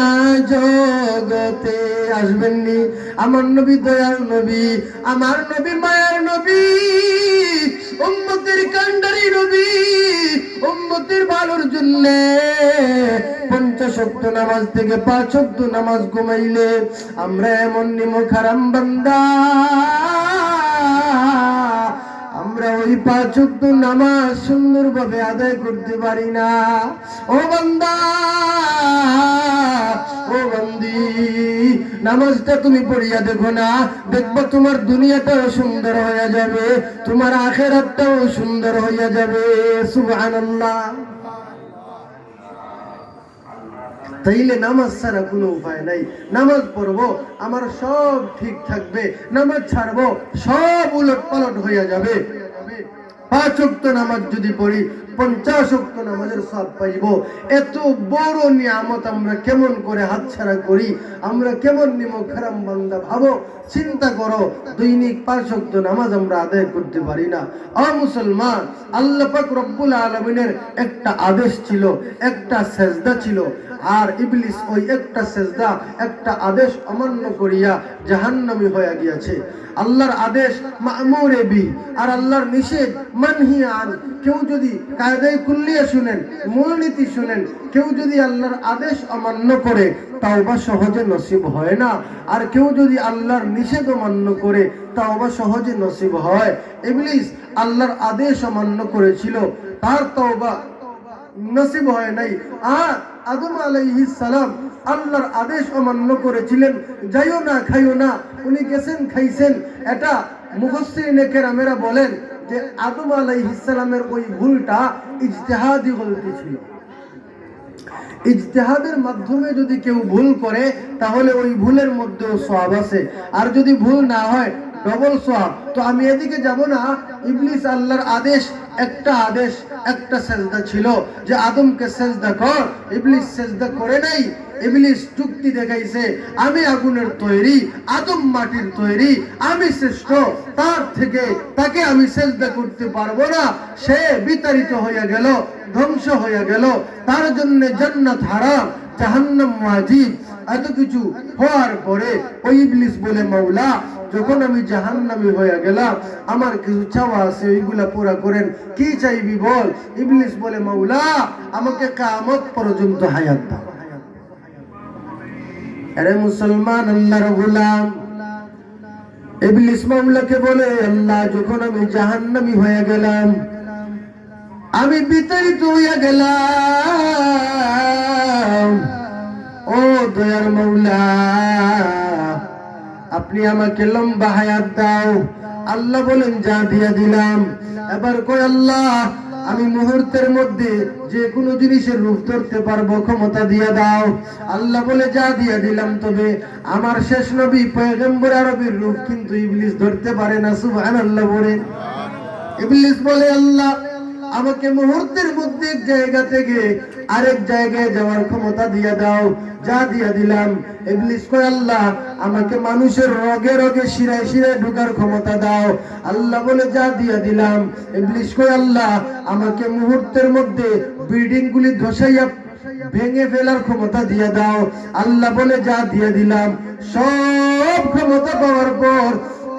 A: জগতে, আসবেননি? আমার নবী দয়াল নবী, আমার নবী মায়ার নবী, উম্মতের কান্ডারি নবী, উম্মতের ভালোর জন্য 50 ওয়াক্ত নামাজ থেকে 5 ওয়াক্ত নামাজ কমাইলে আমরা এমন নিমক হারাম বান্দা, আমরা ওই 5 ওয়াক্ত নামাজ সুন্দরভাবে আদায় করতে পারি না। ও বান্দা, ও বান্দি, নামাজটা তুমি পড়িয়া দেখো না, দেখবো তোমার দুনিয়াটাও সুন্দর হয়ে যাবে, তোমার আখিরাতটাও সুন্দর হইয়া যাবে। সুবহানাল্লাহ। তাইলে নামাজ ছাড়া কোনো উপায় নাই। নামাজ পড়বো, আমার সব ঠিক থাকবে, নামাজ ছাড়বো সব উলট পালট হইয়া যাবে। 5 ওয়াক্ত নামাজ যদি পড়ি 50 ওয়াক্ত নামাজের সওয়াব পাইব। এত বড় নিয়ামত আমরা কেমন করে হাতছাড়া করি? আমরা কেমন নিমক হারাম বান্দা, ভাবো, চিন্তা করো। দৈনিক 5 ওয়াক্ত নামাজ আমরা আদায় করতে পারি না। মুসলমান, আল্লাহ পাক রব্বুল আলামিনের একটা আদেশ ছিল, একটা সেজদা ছিল, আর ইবলিস ওই একটা সেজদা, একটা আদেশ অমান্য করিয়া জাহান্নামী হয়ে গিয়েছে। আল্লাহর আদেশ মা'মুরে বি আর আল্লাহর নিষেধ মানহি আন। কেউ যদি কায়দায়ে কুল্লিয়া শুনেন, মূলনীতি শুনেন, কেউ যদি আল্লাহর আদেশ অমান্য করে তাওবা সহজে নসিব হয় না। আর কেউ যদি আল্লাহর নিষেধ অমান্য করে তাওবা সহজে নসিব হয়। ইবলিস আল্লাহর আদেশ অমান্য করেছিল, তার তাওবা নসিব হয় নাই। আর আদম আলাইহিস সালাম আল্লাহর আদেশ অমান্য করেছিলেন, যাইও না, খাইও না, উনি গেছেন, খাইছেন। এটা মুফাসসিরিনে কেরামেরা বলেন যে আদম আলাইহিস সালামের ওই ভুলটা ইজতিহাদি গলতি ছিল। ইজতিহাদের মাধ্যমে যদি কেউ ভুল করে তাহলে ওই ভুলের মধ্যেও সওয়াব আছে, আর যদি ভুল না হয় ডবল সওয়াব। তো আমি এদিকে যাব না। ইবলিস আল্লাহর আদেশ, একটা সেজদা ছিল যে আদমকে সেজদা কর, ইবলিস সেজদা করে নাই। ইবলিস যুক্তি দেখাইছে, আমি আগুনের তৈরি, আদম মাটির তৈরি, আমি শ্রেষ্ঠ, তার থেকে তাকে আমি সেজদা করতে পারবো না। সে বিতাড়িত হইয়া গেল, ধ্বংস হইয়া গেল। তার জন্য জান্নাত হারাম, জাহান্নাম ওয়াজিব। এত কিছু হওয়ার পরে ওই ইবলিস বলে, মাওলা, যখন আমি জাহান্নামী হয়ে গেলাম, আমার কিছু চাওয়া আছে, ওইগুলা পুরা করেন। কি চাইবি বল? ইবলিস বলে, মাওলা, আমাকে কিয়ামত পর্যন্ত হায়াত দাও। আরে মুসলমান, আল্লাহর গোলাম, ইবলিস মাওলাকে বলে, আল্লাহ যখন আমি জাহান্নামী হয়ে গেলাম, আমি বিতাড়িত হয়ে গেলাম, ও দয়ার মাওলা আপনি আমাকে লম্বা হায়াত দাও। আল্লাহ বলেন, যা দিয়া দিলাম। এবার কই আল্লাহ আমি মুহূর্তের মধ্যে যে কোনো জিনিসের রূপ ধরতে পারবো, ক্ষমতা দিয়া দাও। আল্লাহ বলে, যা দিয়া দিলাম, তবে আমার শেষ নবী পয়গম্বর আরবীর রূপ কিন্তু ইবলিস ধরতে পারে না। সুবহানাল্লাহ বলে। ইবলিস বলে, আল্লাহ আমাকে মুহূর্তের মধ্যে এক জায়গা থেকে আরেক জায়গায় যাওয়ার ক্ষমতা দিয়া দাও। যা দিয়া দিলাম। ইবলিস কয়, আল্লাহ আমাকে মানুষের রগে রগে শিরায় শিরায় ঢোকার ক্ষমতা দাও। আল্লাহ বলে, যা দিয়া দিলাম। ইবলিস কয়, আল্লাহ আমাকে মুহূর্তের মধ্যে বিল্ডিং গুলি ধসাইয়া ভেঙে ফেলার ক্ষমতা দিয়া দাও। আল্লাহ বলে, যা দিয়া দিলাম। সব ক্ষমতা পাওয়ার পর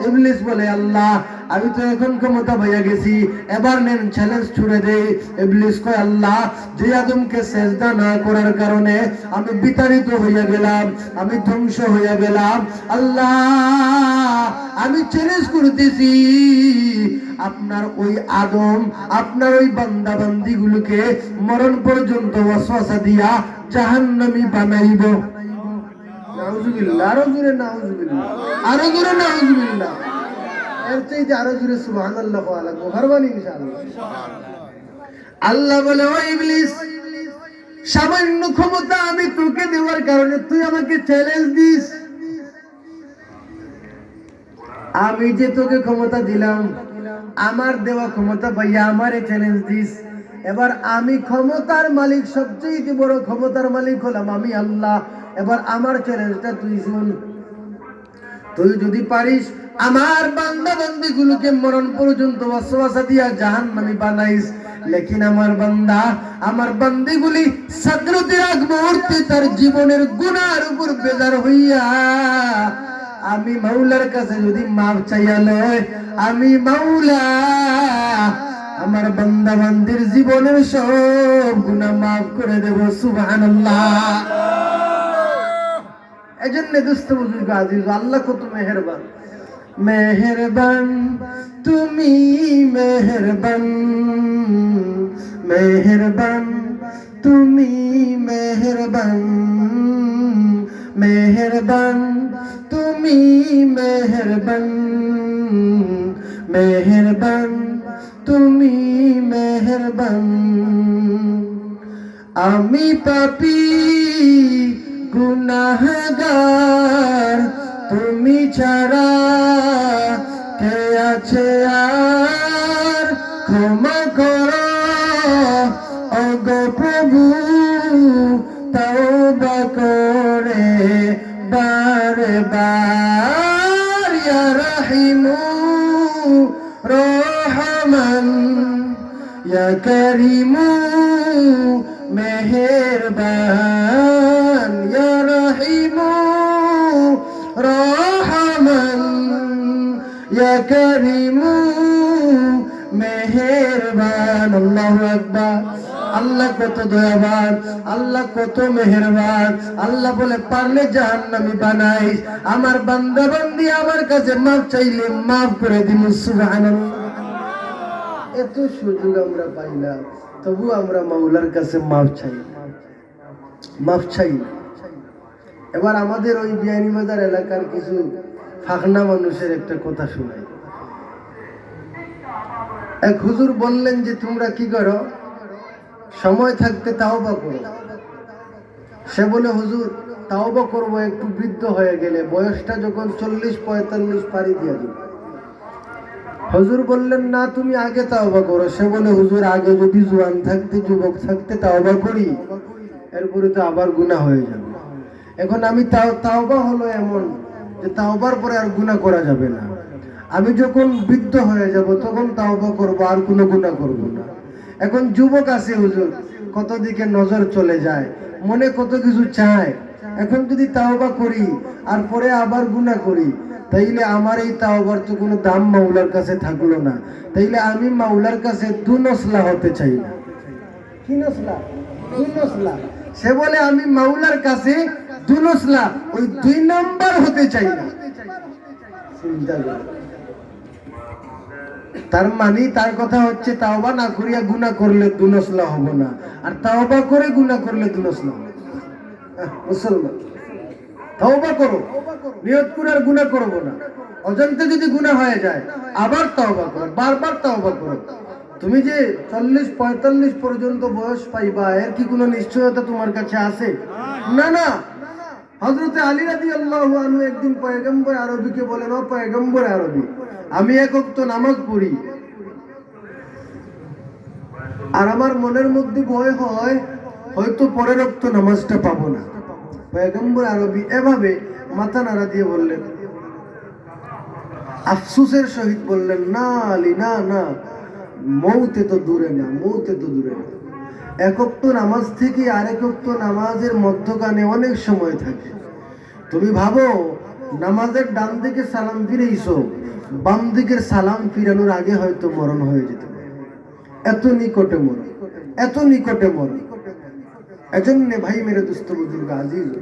A: ইবলিস বলে, আল্লাহ আমি তো এখন ক্ষমতা পাইয়া গেছি, এবার নেন চ্যালেঞ্জ ছুড়ে দেই। ইবলিস কয়, আল্লাহ যে আদমকে সেজদা না করার কারণে আমি বিতাড়িত হইয়া গেলাম, আমি ধ্বংস হইয়া গেলাম, আল্লাহ আমি চ্যালেঞ্জ করতেছি আপনার ওই আদম, আপনার ওই বান্দা বান্দি গুলোকে মরণ পর্যন্ত ওয়াসওয়াসা দিয়া জাহান্নামী বানাইব। নাউজুবিল্লাহ। আরো জোরে নাউজুবিল্লাহ, আরো জোরে নাউজুবিল্লাহ। এর চাইতে আরো জোরে সুবহানাল্লাহ বলা লাগবে। পারবানি ইনশাআল্লাহ। আল্লাহ বলে, ও ইবলিস সামান্য ক্ষমতা আমি তোকে দেওয়ার কারণে তুই আমাকে চ্যালেঞ্জ দিস। আমি যে তোকে ক্ষমতা দিলাম, আমার দেওয়া ক্ষমতা পাইয়া আমারে চ্যালেঞ্জ দিস। এবার আমি ক্ষমতার মালিক, সবচেয়ে বড় ক্ষমতার মালিক হলাম আমি আল্লাহ। এবার আমার চ্যালেঞ্জটা তুই শুন। তুই যদি পারিস আমার বান্দা বান্দি গুলোকে মরণ পর্যন্ত ওয়াসওয়াসা দিয়া জাহান্নামী বানাইস, লেকিন আমার বান্দা, আমার বান্দিগুলি সাকরাতের আগ মুহূর্তে তার জীবনের গুনার উপর বেজার হইয়া আমি মাওলার কাছে যদি মাফ চাইয়া লয়, আমি মাওলা আমার বান্দা বান্দির জীবনের সব গুনাহ মাফ করে দেব। সুবহানাল্লাহ। এজন্য দোস্ত বুজুর্গ আজিজ, আল্লাহ কত মেহেরবান। মেহেরবান তুমি মেহেরবান, মেহেরবান তুমি মেহেরবান, মেহেরবান তুমি মেহেরবান, মেহেরবান তুমি মেহেরবান। আমি পাপী গুনাহগার, তুমি ছাড়া কে আছে আর, ক্ষমা করো ওগো প্রভু, তওবা করে বারে বার। ইয়া রাহিমু রহমান, ইয়া করিমু মেহেরবান, ইয়া রহিমু রহমান, ইয়া করিমু মেহেরবান। আল্লাহু আকবার। আল্লাহ কত দয়াবান, আল্লাহ কত মেহেরবান। আল্লাহ বলে, পারলে জাহান্নামী বানাইস, আমার বান্দা বান্দি আমার কাছে মাফ চাইলে মাফ করে দিন। সুবহানাল্লাহ। এত সুযোগ আমরা পাই না, তবু আমরা মাওলার কাছে মাফ চাই, মাফ চাই। এবার আমাদের ওই বিয়ানীবাজার এলাকার কিছু ফাখনা মানুষের একটা কথা শোনাই। এক হুজুর বললেন যে তোমরা কি করো, সময় থাকতে তাওবা করো। সে বলে, হুজুর তাওবা করবো একটু বৃদ্ধ হয়ে গেলে, বয়সটা যখন 40-45 পারি দিয়ে দিব। হুজুর বললেন, না তুমি আগে তাওবা করো। সে বলে, হুজুর আগে যদি জওয়ান থাকতে, যুবক থাকতে তাওবা করি, এরপরে তো আবার গুনাহ হয়ে যাবে। এখন আমি তাওবা হলো এমন যে তাওবার পরে আর গুনাহ করা যাবে না। আমি যখন বৃদ্ধ হয়ে যাব তখন তাওবা করব, আর কোনো গুনাহ করব না। এখন যুবক আছে হুজুর, কত দিকে নজর চলে যায়, মনে কত কিছু চায়। এখন যদি তাওবা করি আর পরে আবার গুনাহ করি, তাইলে আমার এই তাওবার তো কোনো দাম মাওলার কাছে থাকলো না। তাইলে আমি মাওলার কাছে দুনসলা হতে চাই না। কি নসলা? দুনসলা। সে বলে, আমি মাওলার কাছে দুনসলা, ওই 2 নাম্বার হতে চাই না। চিন্তা করে। তার মানে তার কথা হচ্ছে তাওবা না করিয়া গুনাহ করলে দুনসলা হবে না, আর তাওবা করে গুনাহ করলে দুনসলা হবে। মুসলমান তাওবা করো, নিয়ত করে আর গুনাহ করব না। অজান্তে যদি গুনাহ হয়ে যায় আবার তাওবা করো, বারবার তাওবা করো। তুমি যে 40-45 পর্যন্ত বয়স পাইবা এর কি কোনো নিশ্চয়তা তোমার কাছে আছে? না না। হযরতে আলী রাদিয়াল্লাহু আনহু একদিন পয়গম্বর আরবীকে বলেন, ও পয়গম্বর আরবী, আমি এক ওয়াক্ত নামাজ পড়ি আর আমার মনের মধ্যে ভয় হয় হয়তো পরের ওয়াক্ত নামাজটা পাবো না। পয়গম্বর আরবী এভাবে মাথা নাড়া দিয়ে বললেন, আফসোসের সহিত বললেন, না আলী, না না, মৌতে তো দূরে না, মৌতে তো দূরে না। এক ওয়াক্ত নামাজ থেকে আরেক ওয়াক্ত নামাজের মধ্যখানে অনেক সময় থাকে। তুমি ভাবো নামাজের ডান দিকে সালাম ফিরেইছো, বাম দিকের সালাম ফিরানোর আগে হয়তো মরণ হয়ে যেতে পারে। এত নিকটে মরণ, এত নিকটে মরণ। এজন্য ভাই মেরে দুস্থ বুজুর্গ আজিজ,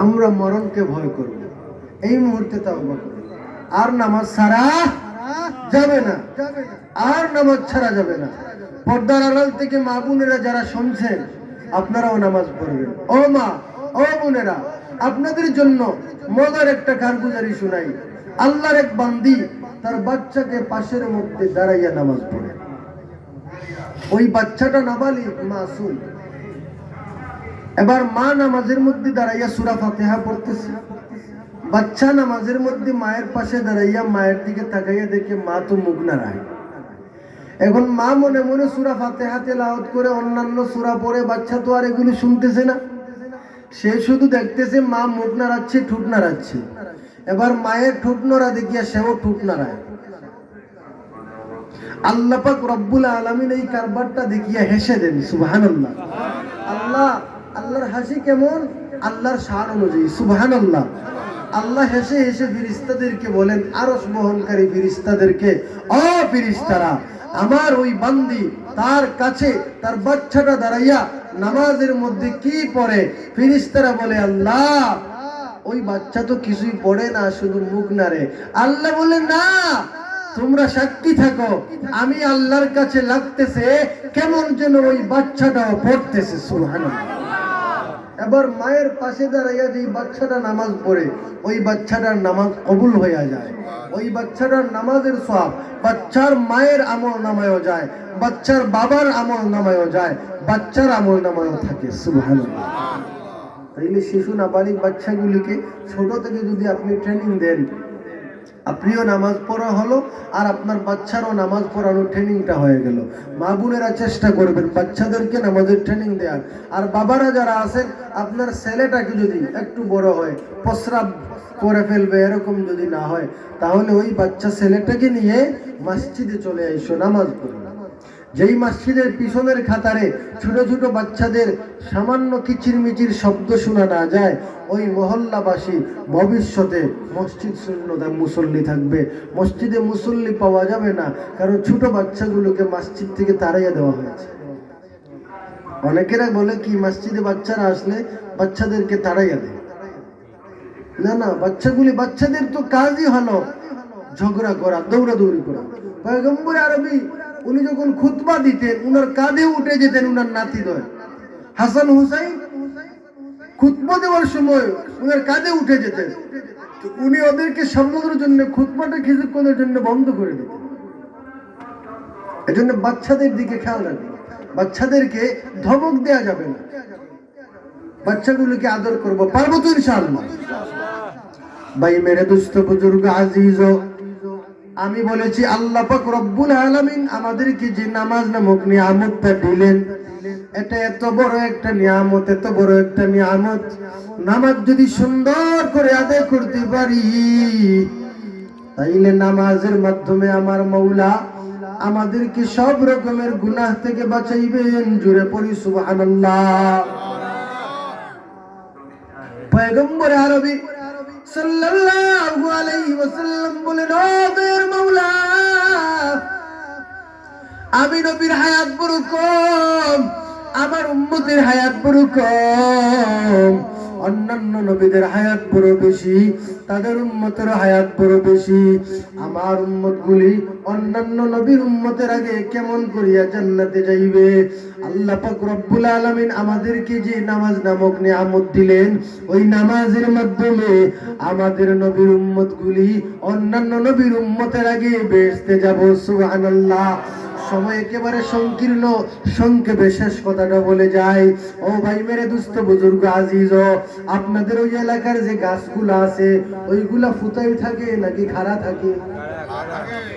A: আমরা মরণকে ভয় করব, এই মুহূর্তে তাওবা করব। আর নামাজ ছাড়া যাবে না, আর নামাজ ছাড়া যাবে না। পর্দার আড়াল থেকে মা বোনেরা যারা শুনছেন, আপনারাও নামাজ পড়বেন। ও মা, ও বোনেরা, আপনাদের জন্য মজার একটা কারগুজারি শুনাই। আল্লাহর এক বান্দি তার বাচ্চাকে পাশের মধ্যে দাঁড়াইয়া নামাজ পড়ে। ওই বাচ্চাটা নাবালিগ, মাসুম। এবার মা নামাজের মধ্যে দাঁড়াইয়া সূরা ফাতিহা পড়তেছে। বাচ্চা নামাজের মধ্যে মায়ের পাশে দাঁড়াইয়া মায়ের দিকে তাকাইয়া দেখে মা তো মুখ নাড়ায়। এখন মা মনে মনে সূরা ফাতিহা তেলাওয়াত করে অন্যান্য সূরা পড়ে, বাচ্চা তো আর এগুলি শুনতেছে না, সে শুধু দেখতেছে মা মুখ নাড়াচ্ছে, ঠোঁট নাড়াচ্ছে। এবার মায়ের ঠোঁট নাড়া দেখিয়া সেও ঠোঁট নাড়ায়। আল্লাহ পাক রব্বুল আলামিন এই কারবারটা দেখিয়া হেসে দেন, সুবহানাল্লাহ। আল্লাহ, আল্লাহর হাসি কেমন? আল্লাহর শান অনুযায়ী, সুবহানাল্লাহ। আল্লাহ হেসে হেসে ফেরেশতাদেরকে বলেন, আরশ বহনকারী ফেরেশতাদেরকে, ও ফেরেশতারা, আমার ওই বান্দি তার কাছে তার বাচ্চাটা দাঁড়াইয়া নামাজের মধ্যে কি পড়ে? ফেরেশতারা বলে, আল্লাহ ওই বাচ্চা তো কিছুই পড়ে না, শুধু মুখ নাড়ে। আল্লাহ বলে, না, তোমরা সাক্ষী থাকো, আমি আল্লাহর কাছে লাগতেছে কেমন যেন ওই বাচ্চাটাও পড়তেছে, সুবহানাল্লাহ। এবার মায়ের পাশে দাঁড়াইয়া যে বাচ্চাটা নামাজ পড়ে, ওই বাচ্চাটার নামাজ কবুল হইয়া যায়। ওই বাচ্চাটার নামাজের সওয়াব বাচ্চার মায়ের আমল নামায়ও যায়, বাচ্চার বাবার আমল নামায়ও যায়, বাচ্চার আমল নামায়ও থাকে, সুবহানাল্লাহ। তাইলে শিশু নাবালিগ বাচ্চাগুলিকে ছোট থেকে যদি আপনি ট্রেনিং দেন, আপনিও নামাজ পড়া হলো আর আপনার বাচ্চারও নামাজ পড়ানোর ট্রেনিংটা হয়ে গেল। মা বোনেরা চেষ্টা করবেন বাচ্চাদেরকে নামাজের ট্রেনিং দেওয়ার। আর বাবারা যারা আছেন, আপনার ছেলেটাকে যদি একটু বড় হয়, প্রস্রাব করে ফেলবে এরকম যদি না হয়, তাহলে ওই বাচ্চা ছেলেটাকে নিয়ে মসজিদে চলে আইসো, নামাজ পড়ো। যেই মসজিদের পিছনের খাতারে ছোট ছোট বাচ্চাদের সামান্য কিচিরমিচির শব্দ শোনা না যায়, ওই মহল্লাবাসী ভবিষ্যতে মসজিদ শূন্য মুসল্লি থাকবে। মসজিদে মুসল্লি পাওয়া যাবে না, কারণ ছোট বাচ্চাগুলোকে মসজিদ থেকে তাড়াইয়া দেওয়া হয়েছে। অনেকেরা বলে কি, মসজিদে বাচ্চারা আসলে বাচ্চাদেরকে তাড়াইয়া দেয়। না না, বাচ্চাদের তো কাজই হলো ঝগড়া করা, দৌড়াদৌড়ি করা। পয়গম্বর আরবী উনি যখন খুতবা দিতেন, উনার কাঁধে উঠে যেতেন উনার নাতিদ্বয় হাসান হুসাইন। খুতবা দেওয়ার সময় উনার কাঁধে উঠে যেতেন। উনি ওদেরকে সামলানোর জন্য খুতবাটা কিছুক্ষণের জন্য বন্ধ করে দিতেন। এজন্য বাচ্চাদের দিকে খেয়াল রাখবেন, বাচ্চাদেরকে ধমক দেয়া যাবে না, বাচ্চাগুলোকে আদর করবো, পারবো তো ইনশাআল্লাহ। ভাই মেরে দুস্থ বুজুর্গ আজিজ, আমি বলেছি আল্লাহ পাক রব্বুল আলামিন আমাদেরকে যে নামাজ নামক নিয়ামতটা দিলেন, এটা এত বড় একটা নিয়ামত, এত বড় একটা নিয়ামত। নামাজ যদি সুন্দর করে আদায় করতে পারি, তাইলে নামাজের মাধ্যমে আমার মওলা আমাদেরকে সব রকমের গুনাহ থেকে বাঁচাইবেন। জোরে পড়ি সুবহানাল্লাহ। পয়গম্বর আরবী সাল্লাল্লাহু আলাইহি ওয়াসাল্লাম বলেন, ও দয়ার মাওলা, আমি নবীর হায়াত বড় কম, আমার উম্মতের হায়াত বড় কম। অন্যান্য নবীদের হায়াত বড় বেশি, তাদের উম্মতের হায়াত বড় বেশি। আমার উম্মতগুলি অন্যান্য নবীর উম্মতের আগে কেমন করিয়া জান্নাতে যাইবে? আল্লাহ পাক রব্বুল আলামিন আমাদেরকে যে নামাজ নামক নিয়ামত দিলেন, ওই নামাজের মাধ্যমে আমাদের নবীর উম্মতগুলি অন্যান্য নবীর উম্মতের আগে বেহেশতে যাব। সুবহানাল্লাহ। সময় একেবারে সংকীর্ণ, সংক্ষেপে শেষ কথাটা বলে যায়। ও ভাই মেরে দুস্থ বুজুর্গ আজিজ, আপনাদের ওই এলাকার যে গাছগুলো আছে ওইগুলা ফুটাই থাকে নাকি খাড়া থাকে?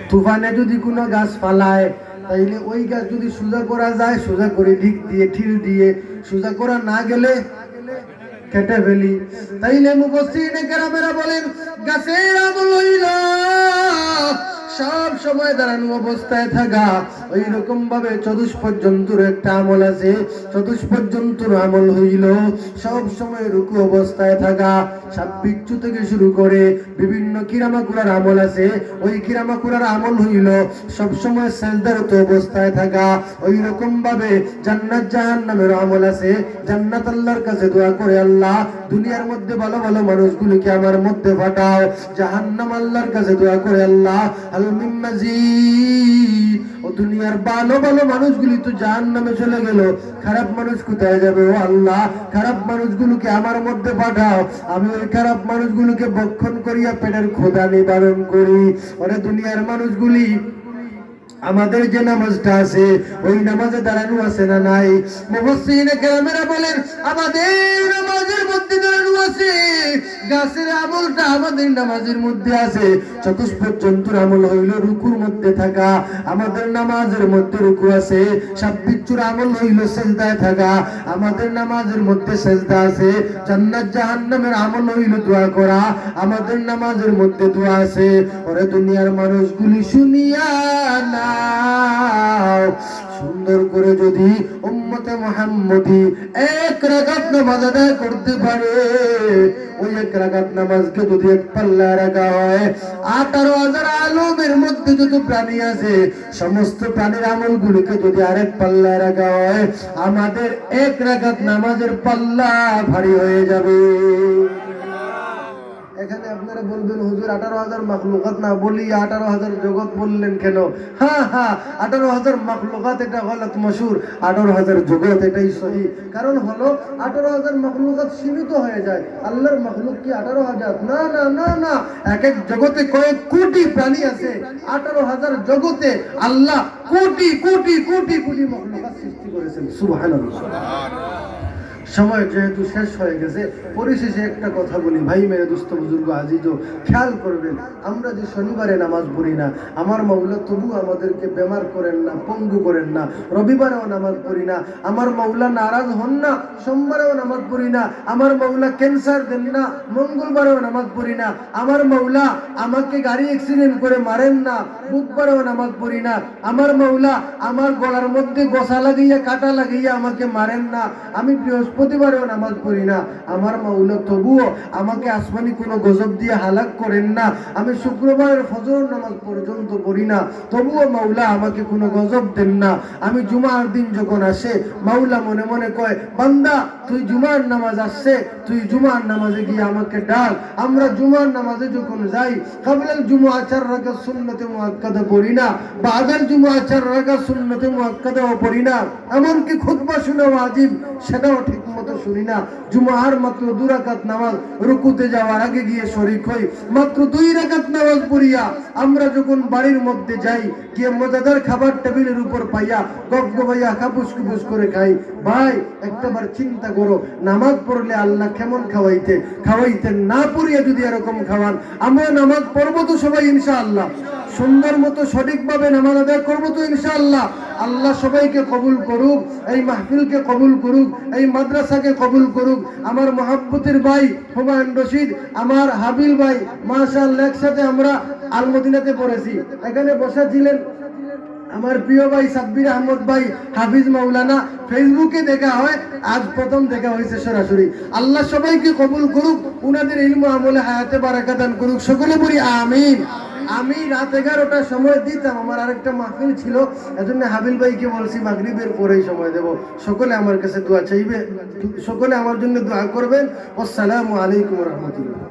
A: তুফানে যদি কোনো গাছ ফালায় তাইলে ওই গাছ যদি সোজা করা যায় সোজা করে ঢিক দিয়ে ঠিল দিয়ে, সোজা করা না গেলে কেটে ফেলি। তাইলে মুফাসসিরিনে কেরামেরা বলেন গাছের আমল হইল সব সময় দাঁড়ানো অবস্থায় থাকা। ওই রকম ভাবে চতুষ্পদ জন্তুর একটা আমল আছে, চতুষ্পদ জন্তুর আমল হইল সব সময় রুকু অবস্থায় থাকা। সাপ বিচ্ছু থেকে শুরু করে বিভিন্ন কিরামাকুরার আমল আছে, ওই কিরামাকুরার আমল হইল সব সময় সেজদারত অবস্থায় থাকা। ওই রকম ভাবে জান্নাত জাহান্নামের আমল আছে, জান্নাত আল্লাহর কাছে দোয়া করে আল্লাহ দুনিয়ার মধ্যে ভালো ভালো মানুষগুলোকে আমার মধ্যে পাঠাও, জাহান্নাম আল্লাহর কাছে দোয়া করে আল্লাহ ও দুনিয়ার ভালো ভালো মানুষগুলি তো জাহান্নামে চলে গেল, খারাপ মানুষ কোথায় যাবে? ও আল্লাহ খারাপ মানুষগুলোকে আমার মধ্যে পাঠাও, আমি ওই খারাপ মানুষগুলোকে ভক্ষণ করিয়া পেটের ক্ষুধা নিবারণ করি। ওরে দুনিয়ার মানুষগুলি আমাদের যে নামাজটা আছে ওই নামাজে দাঁড়ানো আছে না নাই? মুফাসসিরিনে কেরামেরা বলেন আমাদের নামাজের মধ্যে দাঁড়ানো আছে, গাছের আমলটা আমাদের নামাজের মধ্যে আছে। চতুষ্পদ জন্তুর আমল হইল রুকুর মধ্যে থাকা, আমাদের নামাজের মধ্যে রুকু আছে। সাপ বিচ্ছুর আমল হইল সেজদায় থাকা, আমাদের নামাজের মধ্যে সেজদা আছে। জান্নাত জাহান্নামের আমল হইল দোয়া করা, আমাদের নামাজের মধ্যে দোয়া আছে। ওরে দুনিয়ার মানুষগুলি শুনিয়া না সুন্দর করে যদি উম্মতে মুহাম্মদী এক রাকাত নামাজ আদায় করতে পারে, ওই এক রাকাত নামাজকে যদি এক পাল্লা রাখা হয় 18,000 আলমের মধ্যে যত প্রাণী আছে সমস্ত প্রাণীর আমলগুলিকে যদি আরেক পাল্লা রাখা হয় আমাদের এক রাকাত নামাজের পাল্লা ভারী হয়ে যাবে। এখানে আপনারা বলবেন হুজুর 18,000 মাখলুকাত না বলি 18,000 জগৎ বললেন কেন? হ্যাঁ হ্যাঁ 18,000 মাখলুকাত এটা গলত মশহুর, 18,000 জগৎ এটাই সহি। কারণ হলো 18,000 মাখলুকাত সীমিত হয়ে যায়, আল্লাহর মাখলুক কি 18,000? না না না না, এক এক জগতে কয়েক কোটি প্রাণী আছে। 18,000 জগতে আল্লাহ কোটি কোটি কোটি কোটি মাখলুকাত সৃষ্টি করেছেন। সুবহানাল্লাহ। সময় যেহেতু শেষ হয়ে গেছে, পরিশেষে একটা কথা বলি ভাই মেরে দুস্থ বুজুর্গ আজিজ, খেয়াল করবেন আমরা যে শনিবারে নামাজ পড়ি না, আমার মাওলা তবু আমাদেরকে বেমার করেন না, পঙ্গু করেন না। রবিবারেও নামাজ পড়ি না, আমার মাওলা নারাজ হন না। সোমবারেও নামাজ পড়ি না, আমার মাওলা ক্যান্সার দেন না। মঙ্গলবারেও নামাজ পড়ি না, আমার মাওলা আমাকে গাড়ি অ্যাক্সিডেন্ট করে মারেন না। বুধবারেও নামাজ পড়ি না, আমার মাওলা আমার গলার মধ্যে গোসা লাগাইয়া কাটা লাগাইয়া আমাকে মারেন না। আমি বৃহস্পতিবারেও নামাজ পড়ি না, আমার মাওলা তবুও আমাকে আসমানি কোনো গজব দিয়ে হালাক করেন না। আমি শুক্রবারের ফজর নামাজ পর্যন্ত পড়ি না, তবুও মাওলা আমাকে কোনো গজব দেন না। আমি জুমার দিন যখন আসে মাওলা মনে মনে কয় বান্দা তুই জুমার নামাজ আসছে, তুই জুমার নামাজে গিয়ে আমাকে ডাক। আমরা জুমার নামাজে যখন যাই কাবলাল জুমা 4 রাকাত সুন্নতে মুআক্কাদা পড়ি না, বাদাল জুমা 4 রাকাত সুন্নতে মুআক্কাদাও পড়ি না, এমনকি খুতবা শুনে ওয়াজিব সেটাও ঠিক মতো শুনি না। জুমার মাত্র 2 রাকাত নামাজ রুকুতে যাওয়ার আগে গিয়ে শরীক হই, মাত্র 2 রাকাত নামাজ পড়িয়া আমরা যখন বাড়ির মধ্যে যাই গিয়ে মজাদার খাবার টেবিলের উপর পাইয়া গপগপাইয়া কাপুস কুপুস করে খাই। ভাই একটাবার চিন্তা করো, নামাজ পড়লে আল্লাহ কেমন খাওয়াইতেন না পড়িয়া যদি এরকম খাওয়ান। আমরা নামাজ পড়বো তো সবাই ইনশাআল্লাহ, সুন্দর মতো সঠিকভাবে নামাজ আদায় করবো তো ইনশাআল্লাহ। আল্লাহ সবাইকে কবুল করুক, এই মাহফিলকে কবুল করুক, এই মাদ্রাসাকে কবুল করুক। আমার মহাব্বতের ভাই হুমায়ুন রশিদ, আমার হাবিল ভাই মাশাআল্লাহ একসাথে আমরা আল মদিনাতে পড়েছি, এখানে বসা ছিলেন আমার প্রিয় ভাই সাব্বির আহমদ ভাই হাফিজ মাওলানা। ফেসবুকে দেখা হয়, আজ প্রথম দেখা হয়েছে সরাসরি। আল্লাহ সবাইকে কবুল করুক, উনাদের ইলম আমলে হায়াতে বারাকা দান করুক। সকলে বলি আমিন আমি রাত 11টার সময় দিতাম, আমার আরেকটা মাহফিল ছিল, এজন্য হাবিল ভাইকে বলছি মাগরিবের পরেই সময় দেব। সকলে আমার কাছে দোয়া চাইবে, সকলে আমার জন্য দোয়া করবেন। আসসালামু আলাইকুম ওয়া রাহমাতুল্লাহ।